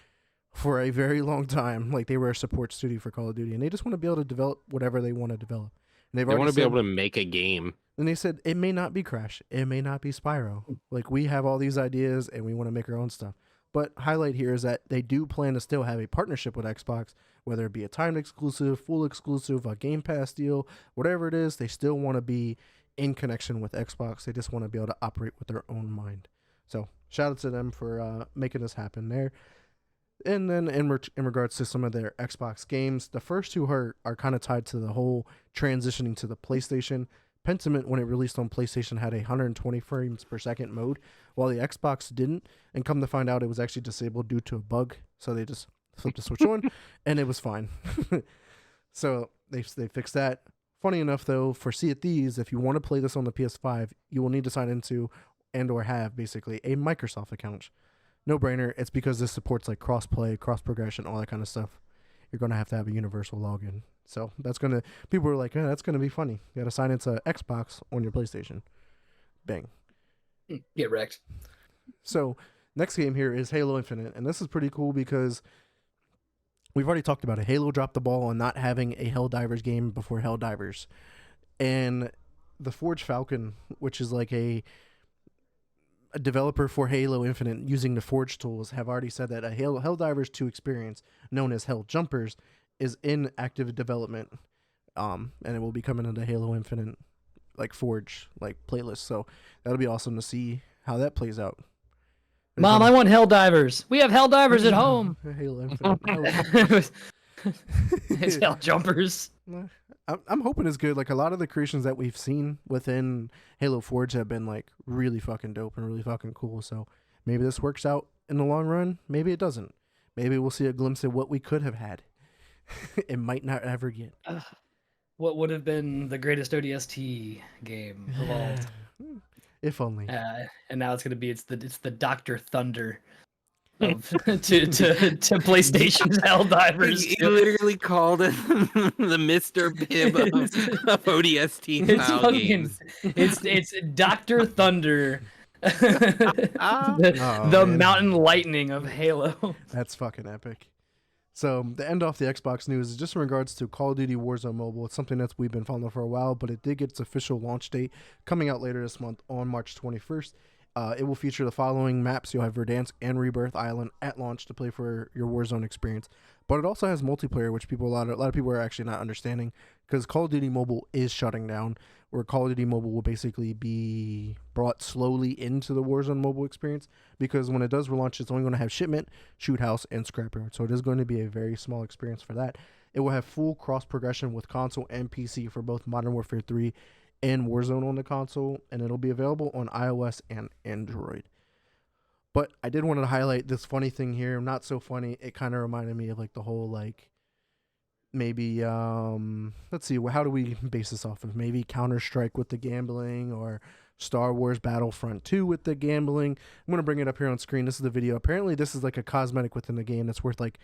for a very long time. Like, they were a support studio for Call of Duty, and they just want to be able to develop whatever they want to develop. And They want to be able to make a game. And they said it may not be Crash, it may not be Spyro. Like, we have all these ideas and we want to make our own stuff. But highlight here is that they do plan to still have a partnership with Xbox, whether it be a timed exclusive, full exclusive, a Game Pass deal, whatever it is. They still want to be in connection with Xbox. They just want to be able to operate with their own mind. So shout out to them for making this happen there. And then in regards to some of their Xbox games, the first two are kind of tied to the whole transitioning to the PlayStation. Pentiment, when it released on PlayStation, had a 120 frames per second mode, while the Xbox didn't. And come to find out, it was actually disabled due to a bug. So they just flipped the switch on, and it was fine. So they fixed that. Funny enough, though, for Sea of Thieves, if you want to play this on the PS5, you will need to sign into and or have basically a Microsoft account. No brainer. It's because this supports like cross-play, cross-progression, all that kind of stuff. You're going to have a universal login. So that's going to, people are like, that's going to be funny. You got to sign into Xbox on your PlayStation. Bang. Get wrecked. So next game here is Halo Infinite. And this is pretty cool because we've already talked about it. Halo dropped the ball on not having a Helldivers game before Helldivers. And the Forge Falcon, which is like a developer for Halo Infinite using the Forge tools, have already said that a Helldivers 2 experience known as Hell Jumpers is in active development, and it will be coming into Halo Infinite like Forge like playlist. So that'll be awesome to see how that plays out. Mom, I want Helldivers. We have Helldivers at home. Halo Infinite. It's Hell Jumpers. I'm hoping it's good. Like, a lot of the creations that we've seen within Halo Forge have been like really fucking dope and really fucking cool. So maybe this works out in the long run. Maybe it doesn't. Maybe we'll see a glimpse of what we could have had. It might not ever get. What would have been the greatest ODST game of all? If only. And now it's gonna be it's the Dr. Thunder of to PlayStation's Helldivers. He literally called it the Mr. Pibb of ODST style games. It's Dr. Thunder. Oh, the man. Mountain Lightning of Halo. That's fucking epic. So to end off the Xbox news is just in regards to Call of Duty Warzone Mobile. It's something that we've been following for a while, but it did get its official launch date coming out later this month on March 21st. It will feature the following maps. You'll have Verdansk and Rebirth Island at launch to play for your Warzone experience. But it also has multiplayer, which a lot of people are actually not understanding, because Call of Duty Mobile is shutting down, where Call of Duty Mobile will basically be brought slowly into the Warzone Mobile experience, because when it does relaunch, it's only going to have Shipment, Shoot House, and Scrapyard. So it is going to be a very small experience for that. It will have full cross progression with console and PC for both Modern Warfare 3 and Warzone on the console, and it'll be available on iOS and Android. But I did want to highlight this funny thing here. Not so funny. It kind of reminded me of like the whole like maybe let's see, how do we base this off of? Maybe Counter-Strike with the gambling, or Star Wars Battlefront 2 with the gambling. I'm going to bring it up here on screen. This is the video. Apparently this is like a cosmetic within the game that's worth like,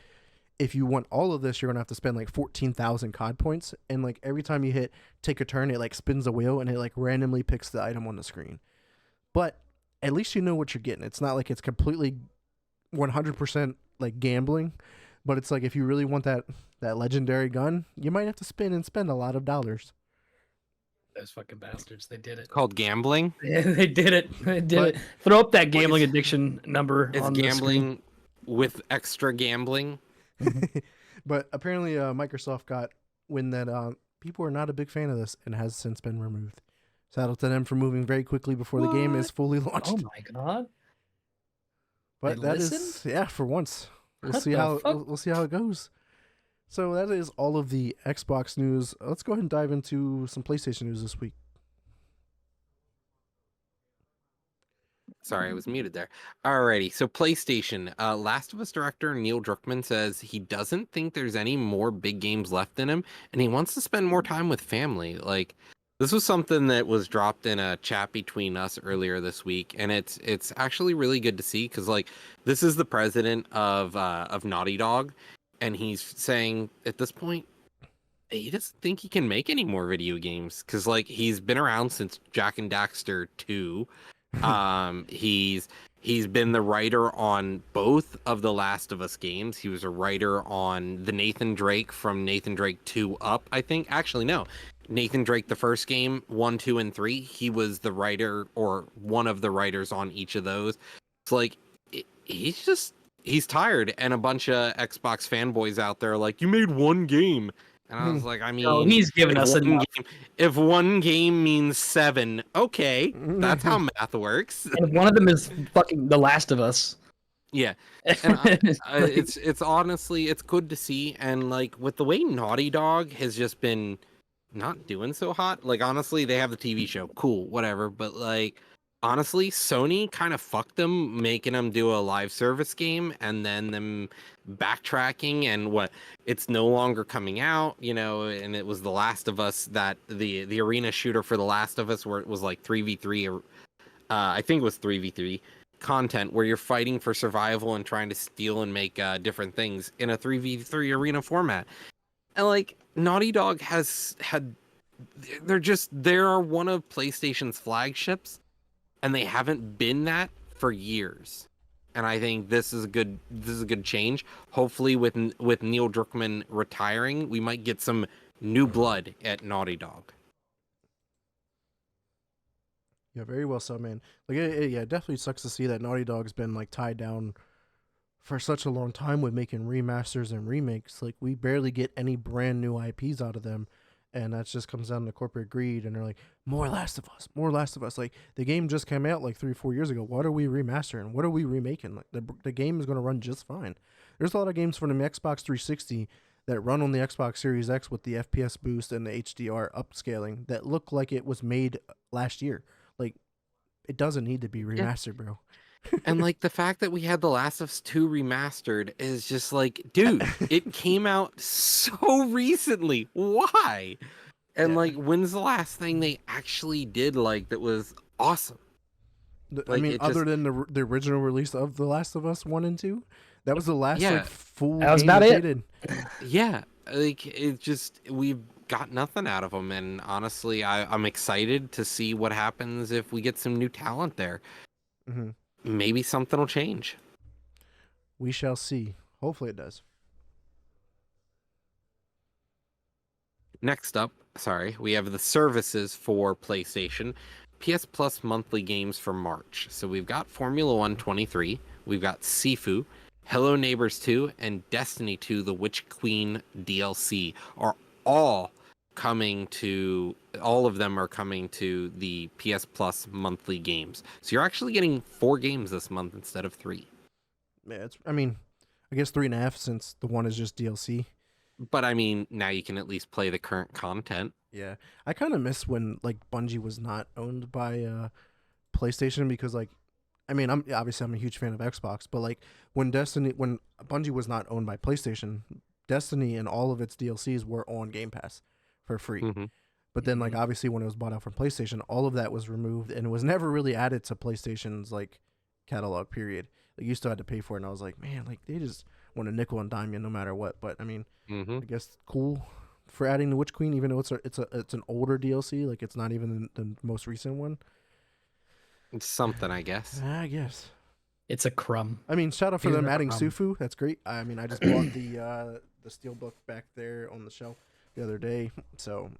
if you want all of this, you're going to have to spend like 14,000 COD points. And like every time you hit take a turn, it like spins a wheel and it like randomly picks the item on the screen. But at least you know what you're getting. It's not like it's completely 100% like gambling, but it's like if you really want that legendary gun, you might have to spend a lot of dollars. Those fucking bastards, they did it. Called gambling. Yeah, they did it. They did it. Throw up that gambling addiction number. It's on gambling with extra gambling. But apparently Microsoft got wind that people are not a big fan of this and has since been removed. Shout out to them for moving very quickly before the game is fully launched. Oh my god! But that is, yeah, for once. We'll see how it goes. So that is all of the Xbox news. Let's go ahead and dive into some PlayStation news this week. Sorry, I was muted there. Alrighty, so PlayStation. Last of Us director Neil Druckmann says he doesn't think there's any more big games left in him, and he wants to spend more time with family. Like, this was something that was dropped in a chat between us earlier this week, and it's actually really good to see because like this is the president of Naughty Dog, and he's saying at this point he doesn't think he can make any more video games because like he's been around since Jack and Daxter 2. He's been the writer on both of the Last of Us games. He was a writer on the Nathan Drake from Nathan Drake 2 up, I think. Actually, no. Nathan Drake, the first game, 1, 2, and 3. He was the writer or one of the writers on each of those. It's like he's tired, and a bunch of Xbox fanboys out there are like, you made one game. And I was like, I mean, No, he's given us enough. If one game means 7, okay, that's how math works. And one of them is fucking The Last of Us. Yeah, and it's honestly it's good to see, and like with the way Naughty Dog has just been not doing so hot. Like honestly, they have the TV show, cool, whatever, but like honestly, Sony kind of fucked them, making them do a live service game, and then them backtracking, and what it's no longer coming out, you know. And it was The Last of Us, that the arena shooter for The Last of Us, where it was like 3v3, or I think it was 3v3 content, where you're fighting for survival and trying to steal and make different things in a 3v3 arena format. And like Naughty Dog has had, they're one of PlayStation's flagships, and they haven't been that for years. And I think this is a good change. Hopefully with Neil Druckmann retiring, we might get some new blood at Naughty Dog. Yeah, very well so, man. Like, it definitely sucks to see that Naughty Dog's been like tied down for such a long time with making remasters and remakes. Like, we barely get any brand new IPs out of them, and that just comes down to corporate greed. And they're like, more Last of Us, more Last of Us. Like, the game just came out like 3-4 years ago. What are we remastering? What are we remaking? Like, the game is going to run just fine. There's a lot of games from the Xbox 360 that run on the Xbox Series X with the FPS boost and the HDR upscaling that look like it was made last year. Like, it doesn't need to be remastered, bro. And like the fact that we had The Last of Us 2 remastered is just like, dude, it came out so recently. Why? And like, when's the last thing they actually did like that was awesome? I mean, other than the original release of The Last of Us 1 and 2, that was the last like full. That was game about that it. they did. Yeah, like it just we've got nothing out of them, and honestly, I'm excited to see what happens if we get some new talent there. Mm-hmm. Maybe something will change. We shall see. Hopefully, it does. Next up, we have the services for PlayStation. PS Plus monthly games for March. So we've got Formula 1 23, we've got Sifu, Hello Neighbors 2, and Destiny 2, the Witch Queen DLC are all of them are coming to the PS Plus monthly games. So you're actually getting 4 games this month instead of 3. Yeah, I guess 3.5 since the one is just DLC. But I mean, now you can at least play the current content. Yeah, I kind of miss when like Bungie was not owned by PlayStation, because like, I mean, I'm a huge fan of Xbox, but like when Bungie was not owned by PlayStation, Destiny and all of its DLCs were on Game Pass for free. Mm-hmm. But then like obviously when it was bought out from PlayStation, all of that was removed and it was never really added to PlayStation's like catalog period. Like you still had to pay for it, and I was like, man, like they just want a nickel and dime you no matter what. But I mean, I guess cool for adding the Witch Queen, even though it's an older DLC, like it's not even the most recent one. It's something, I guess. I guess it's a crumb. I mean, shout out for Isn't them it adding a Sufu. That's great. I mean, I just bought the steelbook back there on the shelf the other day, so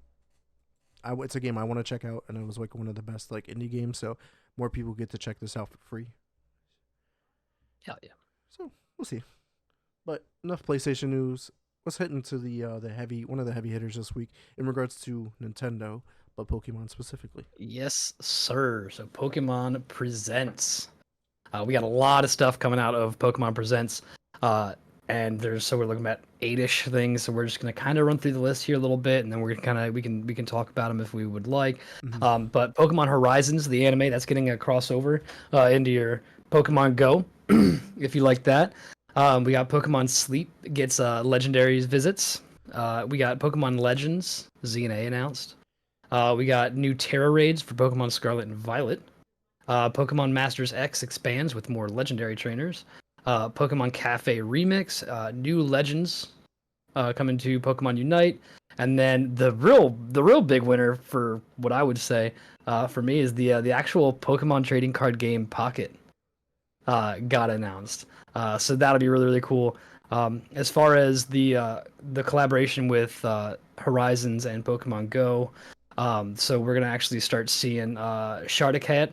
it's a game I want to check out, and it was like one of the best like indie games. So more people get to check this out for free. Hell yeah! So we'll see. But enough PlayStation news. Let's head into one of the heavy hitters this week in regards to Nintendo, but Pokemon specifically. Yes, sir. So Pokemon Presents. We got a lot of stuff coming out of Pokemon Presents. and we're looking at 8-ish things. So we're just gonna kind of run through the list here a little bit, and then we're gonna we can talk about them if we would like. But Pokemon Horizons, the anime, that's getting a crossover into your Pokemon Go, if you like that. We got Pokemon Sleep gets legendaries visits. We got Pokemon Legends ZNA announced. We got new Terra raids for Pokemon Scarlet and Violet. Pokemon Masters X expands with more legendary trainers. Pokemon Cafe Remix, new legends coming to Pokemon Unite, and then the real big winner for what I would say for me is the actual Pokemon trading card game Pocket got announced. So that'll be really cool. As far as the collaboration with Horizons and Pokemon Go, so we're gonna actually start seeing Charcadet,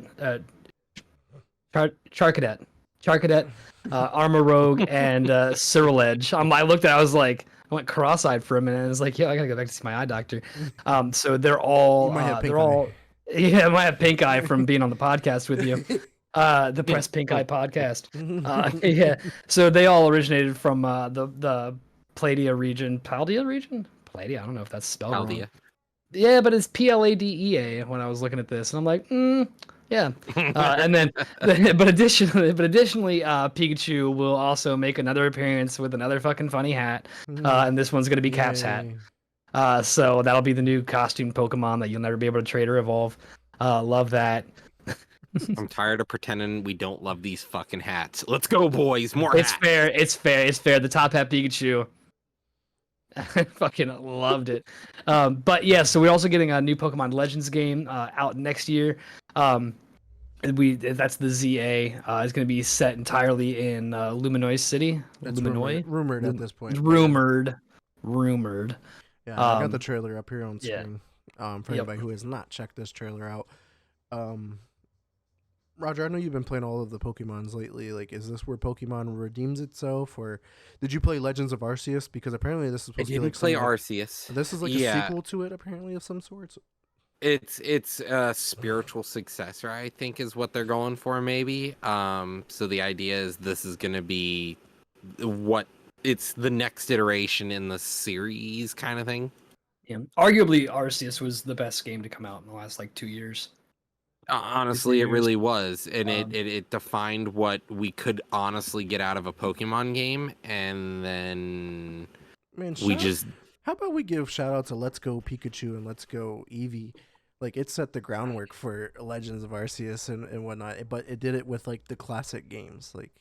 Armor Rogue, and Cyril Edge. I looked at it, I went cross-eyed for a minute, and I was like, yeah, I gotta go back to see my eye doctor. So they're all, You might have pink they're all, eye. yeah, I might have pink eye from being on the podcast with you. The Press Pink Eye podcast. Yeah, so they all originated from the Paldea region. Paldea region? Paldea? I don't know if that's spelled wrong. Paldea. Yeah, but it's Pladea when I was looking at this, and I'm like, yeah. And then, but additionally, Pikachu will also make another appearance with another fucking funny hat, and this one's gonna be Cap's hat. So that'll be the new costume Pokemon that you'll never be able to trade or evolve. Love that. I'm tired of pretending we don't love these fucking hats. Let's go, boys. More It's hats. fair. It's fair. It's fair. The top hat Pikachu. I fucking loved it. But yeah, so we're also getting a new Pokemon Legends game out next year. That's the ZA. It's going to be set entirely in Luminois City. That's Luminois. rumored at this point. Rumored. Yeah, I got the trailer up here on yeah. screen. For anybody who has not checked this trailer out. Roger, I know you've been playing all of the Pokemons lately. Like, is this where Pokemon redeems itself, or did you play Legends of Arceus? Because apparently this is supposed to be like play Arceus. This is like a sequel to it, apparently, of some sorts. It's a spiritual successor, I think, is what they're going for, maybe. So the idea is this is going to be it's the next iteration in the series, kind of thing. Yeah. Arguably, Arceus was the best game to come out in the last 2 years. Honestly, it really was, and it defined what we could honestly get out of a Pokemon game, and then How about we give shout out to Let's Go Pikachu and Let's Go Eevee? Like, it set the groundwork for Legends of Arceus and whatnot, but it did it with the classic games. Like,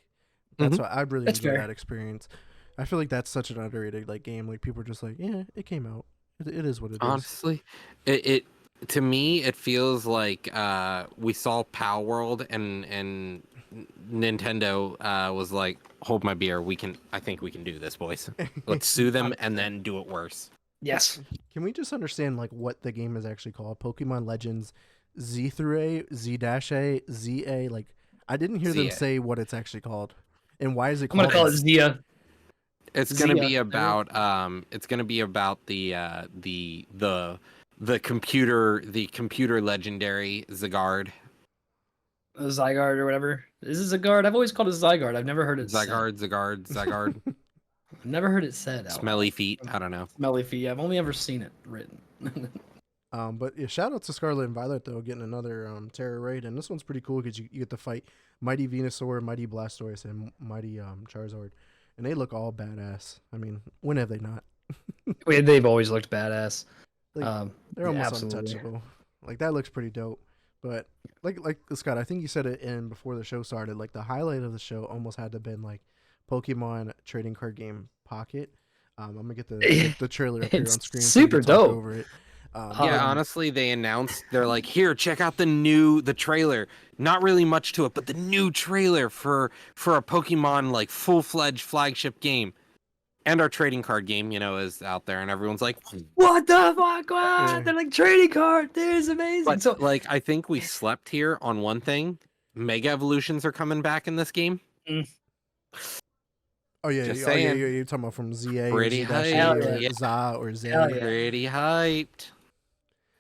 that's why I really enjoyed that experience. I feel like that's such an underrated game. Like, people are just like, yeah, it came out. It is what it is. Honestly, it to me, it feels like we saw Pal World and Nintendo was like, hold my beer. I think we can do this, boys. Let's sue them and then do it worse. Yes. Can we just understand what the game is actually called? Pokemon Legends Z through A, Z-A, ZA. Like, I didn't hear them say what it's actually called. And why is it called? I'm gonna call it Zia. It's gonna be about the computer legendary Zygarde. Zygarde or whatever. Is it Zygarde? I've always called it Zygarde. I've never heard it Zygarde. I've never heard it said. Smelly feet. I don't know. Smelly feet. I've only ever seen it written. But yeah, shout out to Scarlet and Violet though, getting another Terra raid, and this one's pretty cool because you get to fight Mighty Venusaur, Mighty Blastoise, and Mighty Charizard, and they look all badass. I mean, when have they not? They've always looked badass. They're almost untouchable. Like, that looks pretty dope. But like Scott, I think you said it in before the show started. Like, the highlight of the show almost had to have been Pokemon trading card game Pocket. I'm gonna get the trailer up here on screen. Super dope. Over it. Honestly, they announced, they're like, here, check out the trailer. Not really much to it, but the new trailer for a Pokemon full-fledged flagship game. And our trading card game, is out there, and everyone's like, what the fuck? Wow, they're like trading card. This is amazing. But, I think we slept here on one thing. Mega Evolutions are coming back in this game. Oh yeah, you're talking about from ZA, pretty hyped, ZA or ZA. Pretty hyped.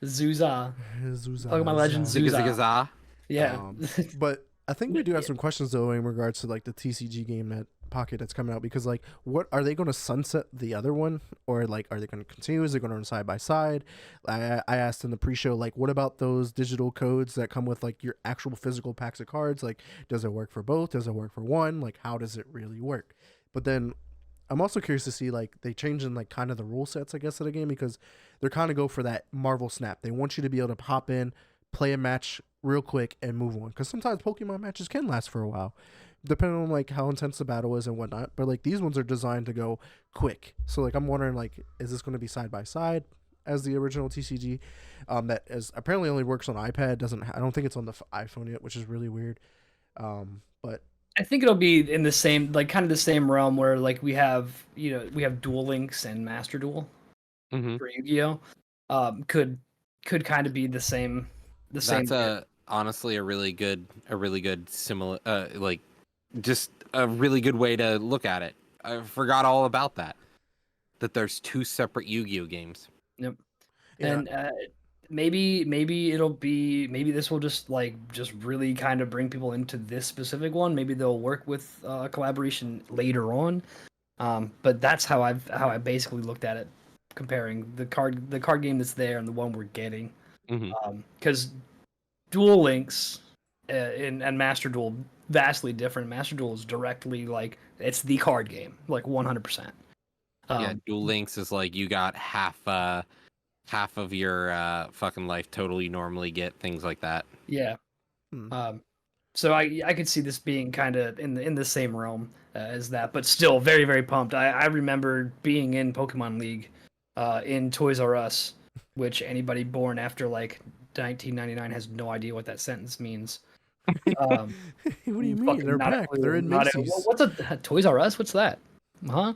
Zuza. Pokemon Legends Zuza. Yeah. But I think we do have some questions though in regards to the TCG game that Pocket that's coming out, because like, what are they going to sunset the other one, or like, are they going to continue? Is it going to run side by side? I asked in the pre-show, like, what about those digital codes that come with like your actual physical packs of cards? Like, does it work for both? Does it work for one? Like, how does it really work? But then I'm also curious to see, like, they change in like kind of the rule sets, I guess, of the game, because they're kind of go for that Marvel Snap. They want you to be able to hop in, play a match real quick, and move on. Because sometimes Pokemon matches can last for a while, depending on like how intense the battle is and whatnot. But like these ones are designed to go quick. So like I'm wondering, like, is this going to be side by side as the original TCG? That is apparently only works on iPad. Doesn't I don't think it's on the iPhone yet, which is really weird. But I think it'll be in the same, like, kind of the same realm where like we have Duel Links and Master Duel Mm-hmm. for Yu-Gi-Oh. Could kind of be the same. That's honestly a really good similar like just a really good way to look at it. I forgot all about that. That there's two separate Yu-Gi-Oh games. Yep. yeah, And maybe this will just really kind of bring people into this specific one. Maybe they'll work with collaboration later on. But that's how I basically looked at it, comparing the card game that's there and the one we're getting. Because Duel Links and Master Duel vastly different. Master Duel is directly like it's the card game, like 100%. Yeah, Duel Links is like you got half of your fucking life total you normally get, things like that. Yeah. So I could see this being kind of in the same realm as that, but still very, very pumped. I remember being in Pokemon League in Toys R Us, which anybody born after like 1999 has no idea what that sentence means. What do you mean? They're back. They're in Macy's. What's a Toys R Us? What's that? Huh?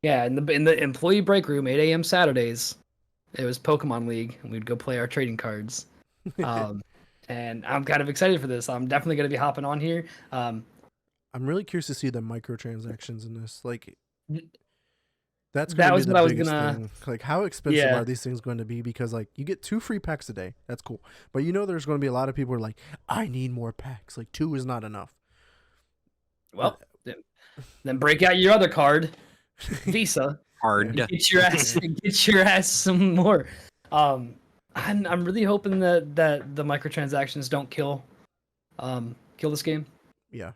Yeah, in the employee break room, 8 a.m. Saturdays, it was Pokemon League, and we'd go play our trading cards. And I'm kind of excited for this. I'm definitely going to be hopping on here. I'm really curious to see the microtransactions in this. Like, that's going to be the biggest thing. Like, how expensive are these things going to be? Because like you get 2 free packs a day. That's cool. But you know, there's going to be a lot of people who are like, I need more packs. Like 2 is not enough. Well, then break out your other card, Visa. Hard. Get your ass some more. I'm really hoping that the microtransactions don't kill this game. Yeah.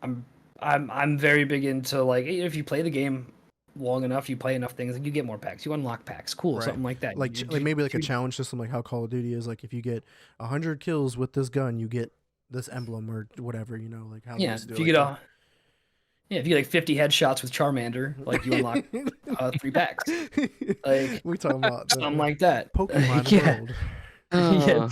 I'm very big into, like, if you play the game long enough, you play enough things, and you get more packs, you unlock packs, cool, right. Something like that. Like maybe like a challenge system, like how Call of Duty is. Like if you get 100 kills with this gun, you get this emblem or whatever. You know, like how if you get if you get like 50 headshots with Charmander, like you unlock 3 packs. Like we talking about something like that. Pokemon World.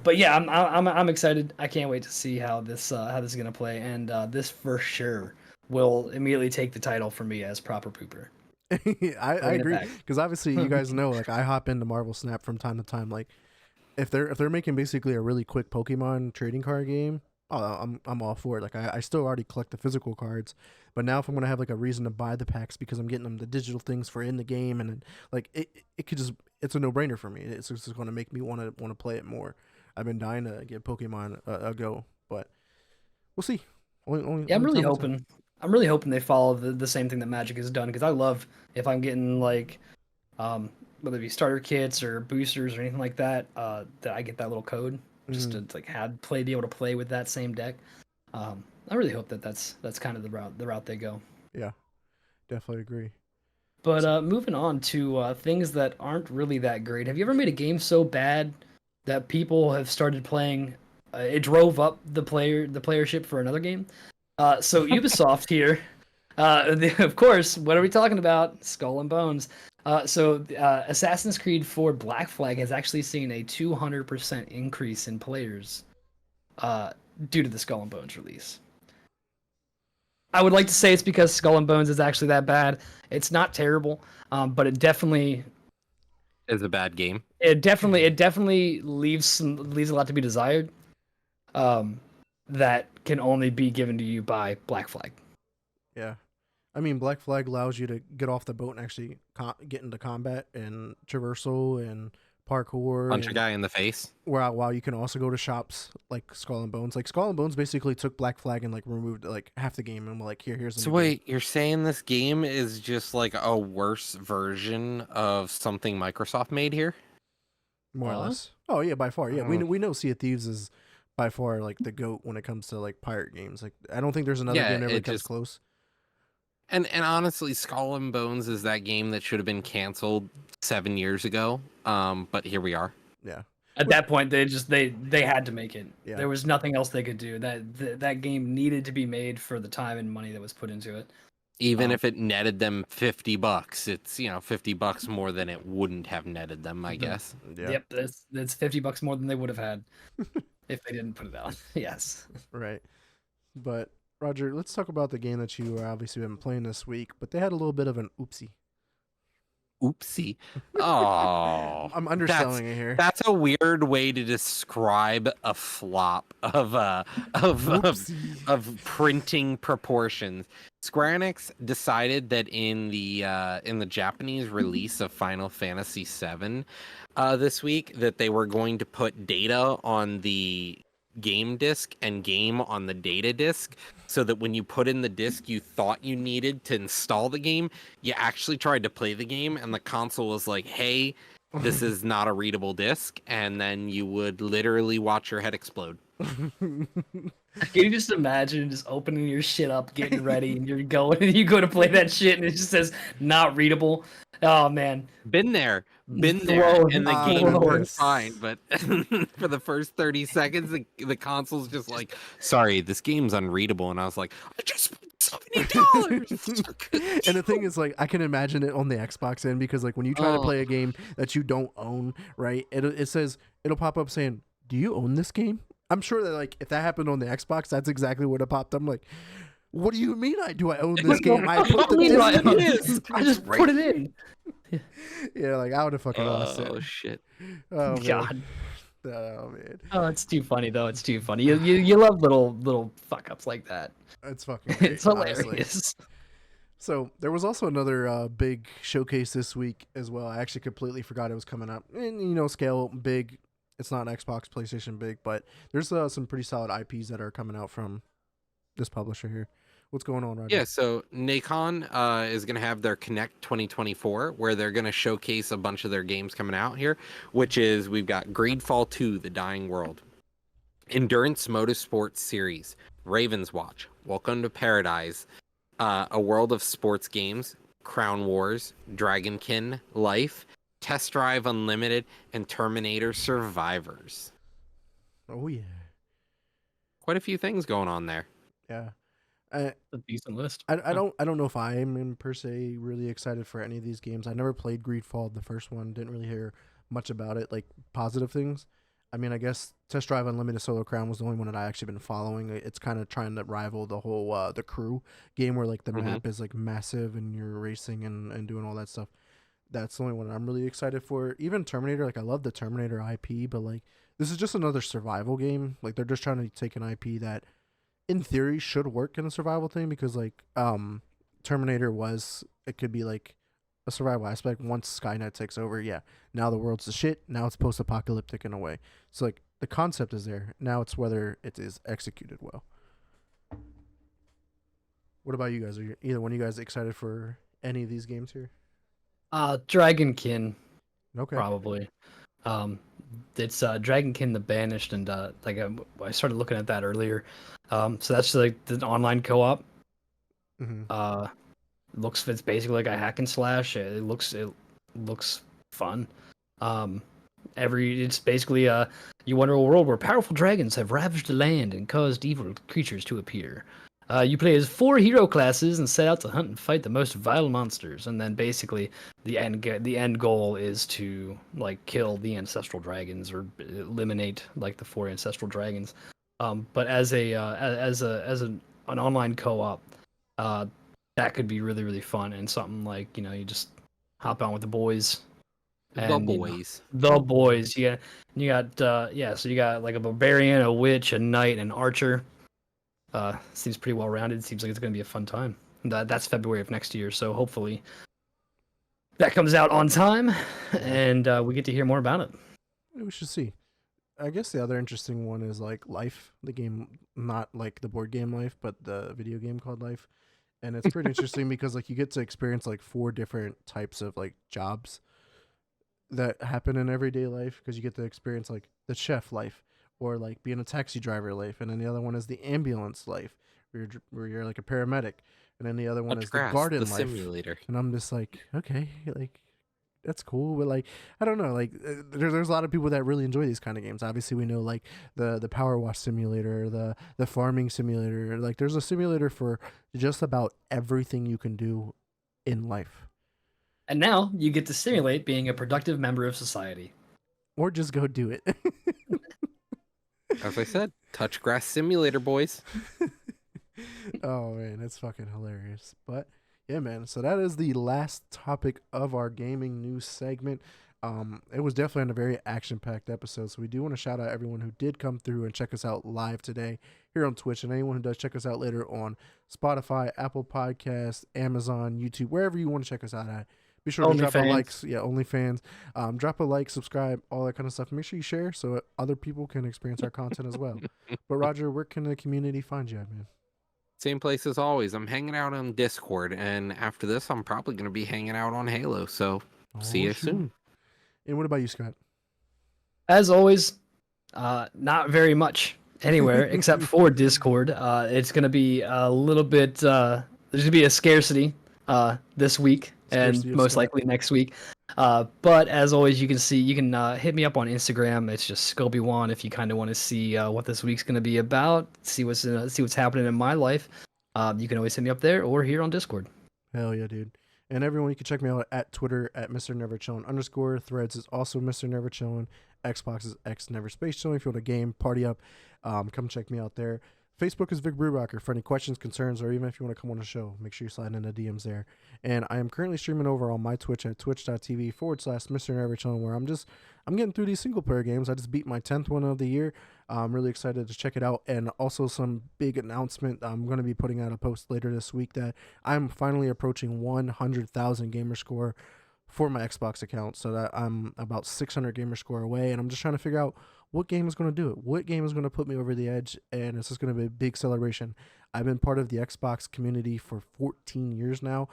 But yeah, I'm excited. I can't wait to see how this is gonna play, and this for sure will immediately take the title from me as proper pooper. I agree, because obviously you guys know, like, I hop into Marvel Snap from time to time. Like if they're making basically a really quick Pokemon trading card game, I'm all for it. Like I still already collect the physical cards, but now if I'm gonna have like a reason to buy the packs because I'm getting them the digital things for in the game, and like it could just, it's a no brainer for me. It's just gonna make me want to play it more. I've been dying to get Pokemon a go, but we'll see. I'm really hoping they follow the same thing that Magic has done, because I love if I'm getting like whether it be starter kits or boosters or anything like that, that I get that little code just to like be able to play with that same deck. I really hope that's kind of the route they go. Yeah, definitely agree. But moving on to things that aren't really that great. Have you ever made a game so bad that people have started playing? It drove up the playership for another game. So Ubisoft here, of course. What are we talking about? Skull and Bones. So Assassin's Creed 4 Black Flag has actually seen a 200% increase in players due to the Skull and Bones release. I would like to say it's because Skull and Bones is actually that bad. It's not terrible, but it definitely is a bad game. It definitely leaves a lot to be desired. That can only be given to you by Black Flag. Yeah. I mean, Black Flag allows you to get off the boat and actually get into combat and traversal and parkour, Punch a and guy in the face. while you can also go to shops like Skull and Bones. Like Skull and Bones basically took Black Flag and like removed like half the game and were like, here's the So new game. wait, you're saying this game is just like a worse version of something Microsoft made here? More or Huh? less. Oh yeah, by far. Yeah, Oh. we know Sea of Thieves is by far like the GOAT when it comes to like pirate games. Like I don't think there's another game that ever it comes just close. and honestly, Skull and Bones is that game that should have been canceled 7 years ago. But here we are. Yeah. At that point, they had to make it. Yeah. There was nothing else they could do. That game needed to be made for the time and money that was put into it. Even if it netted them $50, it's $50 more than it wouldn't have netted them, I guess. Yeah. Yep, that's $50 more than they would have had if they didn't put it out. Yes. Right. But Roger, let's talk about the game that you obviously been playing this week. But they had a little bit of an oopsie. Oopsie. Oh, I'm underselling it here. That's a weird way to describe a flop of printing proportions. Square Enix decided that in the Japanese release of Final Fantasy VII this week that they were going to put data on the game disc and game on the data disc, so that when you put in the disc you thought you needed to install the game, you actually tried to play the game and the console was like, hey, this is not a readable disc, and then you would literally watch your head explode. Can you just imagine just opening your shit up, getting ready, and you're going and you go to play that shit and it just says not readable? Oh man. Been there, and the game works fine, but for the first 30 seconds, the console's just like, sorry, this game's unreadable, and I was like, I just spent $70. And the thing is, like, I can imagine it on the Xbox end because, like, when you try to play a game that you don't own, right? It says it'll pop up saying, "Do you own this game?" I'm sure that, like, if that happened on the Xbox, that's exactly what it popped up. I'm like, what do you mean? I own this game? I put the disc. I just put it in. Yeah, like I would have fucking lost it. Oh shit! Oh man. God. Oh man. Oh, it's too funny though. It's too funny. You love little fuck ups like that. It's fucking great, It's hilarious. Honestly. So there was also another big showcase this week as well. I actually completely forgot it was coming up. And scale big. It's not Xbox, PlayStation big, but there's some pretty solid IPs that are coming out from this publisher here. What's going on, Roger? Yeah, so Nacon is going to have their Connect 2024, where they're going to showcase a bunch of their games coming out here, which is, we've got Greedfall 2, The Dying World, Endurance Motorsports Series, Raven's Watch, Welcome to Paradise, A World of Sports Games, Crown Wars, Dragonkin, Life, Test Drive Unlimited, and Terminator Survivors. Oh yeah. Quite a few things going on there. Yeah. A decent list. I don't know if I am per se really excited for any of these games. I never played Greedfall, the first one. Didn't really hear much about it, like positive things. I mean, I guess Test Drive Unlimited Solo Crown was the only one that I actually been following. It's kind of trying to rival the whole the Crew game, where like the map is like massive and you're racing and doing all that stuff. That's the only one I'm really excited for. Even Terminator, like I love the Terminator IP, but like this is just another survival game. Like they're just trying to take an IP that in theory should work in a survival thing, because like Terminator it could be like a survival aspect once Skynet takes over. Yeah, now the world's the shit. Now it's post-apocalyptic in a way. So like the concept is there. Now it's whether it is executed well. What about you guys? Are either one of you guys excited for any of these games here? Dragonkin, Okay. probably. It's Dragonkin the Banished, and like I started looking at that earlier. So that's like the online co-op. Mm-hmm. It's basically like a hack and slash. It looks fun. It's basically you wander a world where powerful dragons have ravaged the land and caused evil creatures to appear. You play as 4 hero classes and set out to hunt and fight the most vile monsters, and then basically the end goal is to like kill the ancestral dragons or eliminate like the 4 ancestral dragons. But as an online co-op, that could be really, really fun, and something like you just hop on with the boys. The boys. The boys. Yeah, you got so you got like a barbarian, a witch, a knight, an archer. Seems pretty well rounded. Seems like it's going to be a fun time. That's February of next year, so hopefully that comes out on time, and we get to hear more about it. We should see. I guess the other interesting one is like Life, the game, not like the board game Life, but the video game called Life. And it's pretty interesting because like you get to experience like 4 different types of like jobs that happen in everyday life, because you get to experience like the chef life, or like being a taxi driver life, and then the other one is the ambulance life where you're like a paramedic, and then the other one Touch is the grass, garden the life. simulator. And I'm just like, okay, like that's cool, but like I don't know, like there's a lot of people that really enjoy these kind of games. Obviously, we know like the power wash simulator, the farming simulator. Like there's a simulator for just about everything you can do in life, And now you get to simulate being a productive member of society. or just go do it. As I said, touch grass simulator, boys. Oh man, it's fucking hilarious. But yeah, man. So that is the last topic of our gaming news segment. It was definitely a very action-packed episode. So we do want to shout out everyone who did come through and check us out live today here on Twitch, and anyone who does check us out later on Spotify, Apple Podcasts, Amazon, YouTube, wherever you want to check us out at. Be sure to drop a like. Yeah, OnlyFans. Drop a like, subscribe, all that kind of stuff. Make sure you share so other people can experience our content as well. But Roger, where can the community find you at, man? Same place as always. I'm hanging out on Discord, and after this, I'm probably going to be hanging out on Halo. So see you soon. And what about you, Scott? As always, not very much anywhere except for Discord. It's going to be a little bit. There's going to be a scarcity this week, and most likely next week. But as always, you can hit me up on Instagram. It's just Scobie1 if you kind of want to see what this week's going to be about, see what's happening in my life. You can always hit me up there or here on Discord. Hell yeah, dude. And everyone, you can check me out at Twitter at Mr. Never Chillin' _ Threads is also Mr. Never Chillin'. Xbox is X Never Space Chillin'. If you want a game, party up, come check me out there. Facebook is Vic Brubacher for any questions, concerns, or even if you want to come on the show, make sure you slide in the DMs there. And I am currently streaming over on my Twitch at twitch.tv / Mr. Never Chillin', where I'm getting through these single player games. I just beat my 10th one of the year. I'm really excited to check it out. And also some big announcement. I'm going to be putting out a post later this week that I'm finally approaching 100,000 gamer score for my Xbox account, so that I'm about 600 gamer score away. And I'm just trying to figure out what game is going to do it. What game is going to put me over the edge? And it's just going to be a big celebration. I've been part of the Xbox community for 14 years now.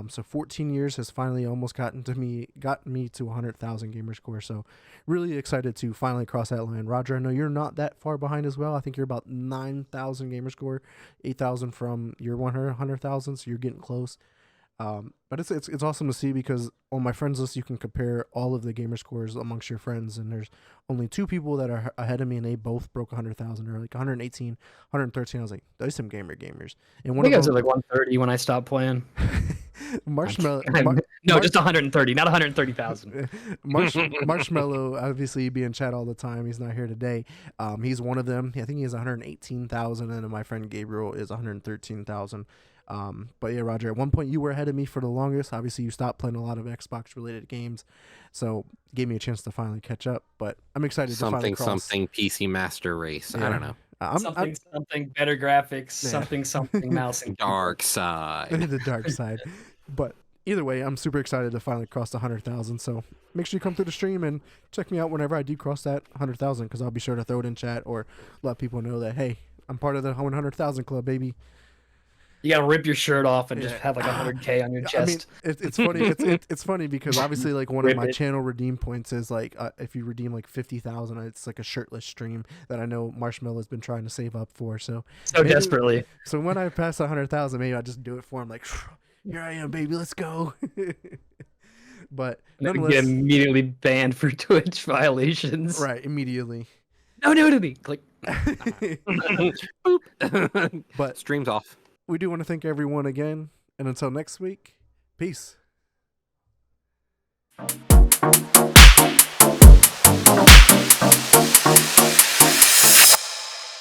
So 14 years has finally almost gotten me to 100,000 gamer score. So really excited to finally cross that line. Roger, I know you're not that far behind as well. I think you're about 9,000 gamer score, 8,000 from your 100,000. So you're getting close. But it's awesome to see, because on my friends list you can compare all of the gamer scores amongst your friends, and there's only 2 people that are ahead of me, and they both broke 100,000 or like 118, 113. I was like, those some gamers. And I think I was at like 130 when I stopped playing. Marshmallow. Just 130, not 130,000. Marshmallow, obviously, be in chat all the time. He's not here today. He's one of them. I think he has 118,000, and my friend Gabriel is 113,000. But yeah, Roger, at one point you were ahead of me for the longest. Obviously, you stopped playing a lot of Xbox related games, so it gave me a chance to finally catch up. But I'm excited to finally cross. Something PC Master Race. Yeah. I don't know. Something better graphics. Yeah. Something mouse and dark side. The dark side. But either way, I'm super excited to finally cross the 100,000. So make sure you come through the stream and check me out whenever I do cross that 100,000, because I'll be sure to throw it in chat or let people know that, hey, I'm part of the 100,000 club, baby. You gotta rip your shirt off and just have like 100K on your chest. I mean, it's funny. It's funny because obviously, like, one of my channel redeem points is like if you redeem like 50,000, it's like a shirtless stream that I know Marshmallow has been trying to save up for. So desperately. So when I pass 100,000, maybe I just do it for him. Like, here I am, baby. Let's go. But nonetheless, get immediately banned for Twitch violations. Right, immediately. No nudity. Click. But stream's off. We do want to thank everyone again, and until next week, peace.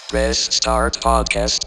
Press Start Podcast.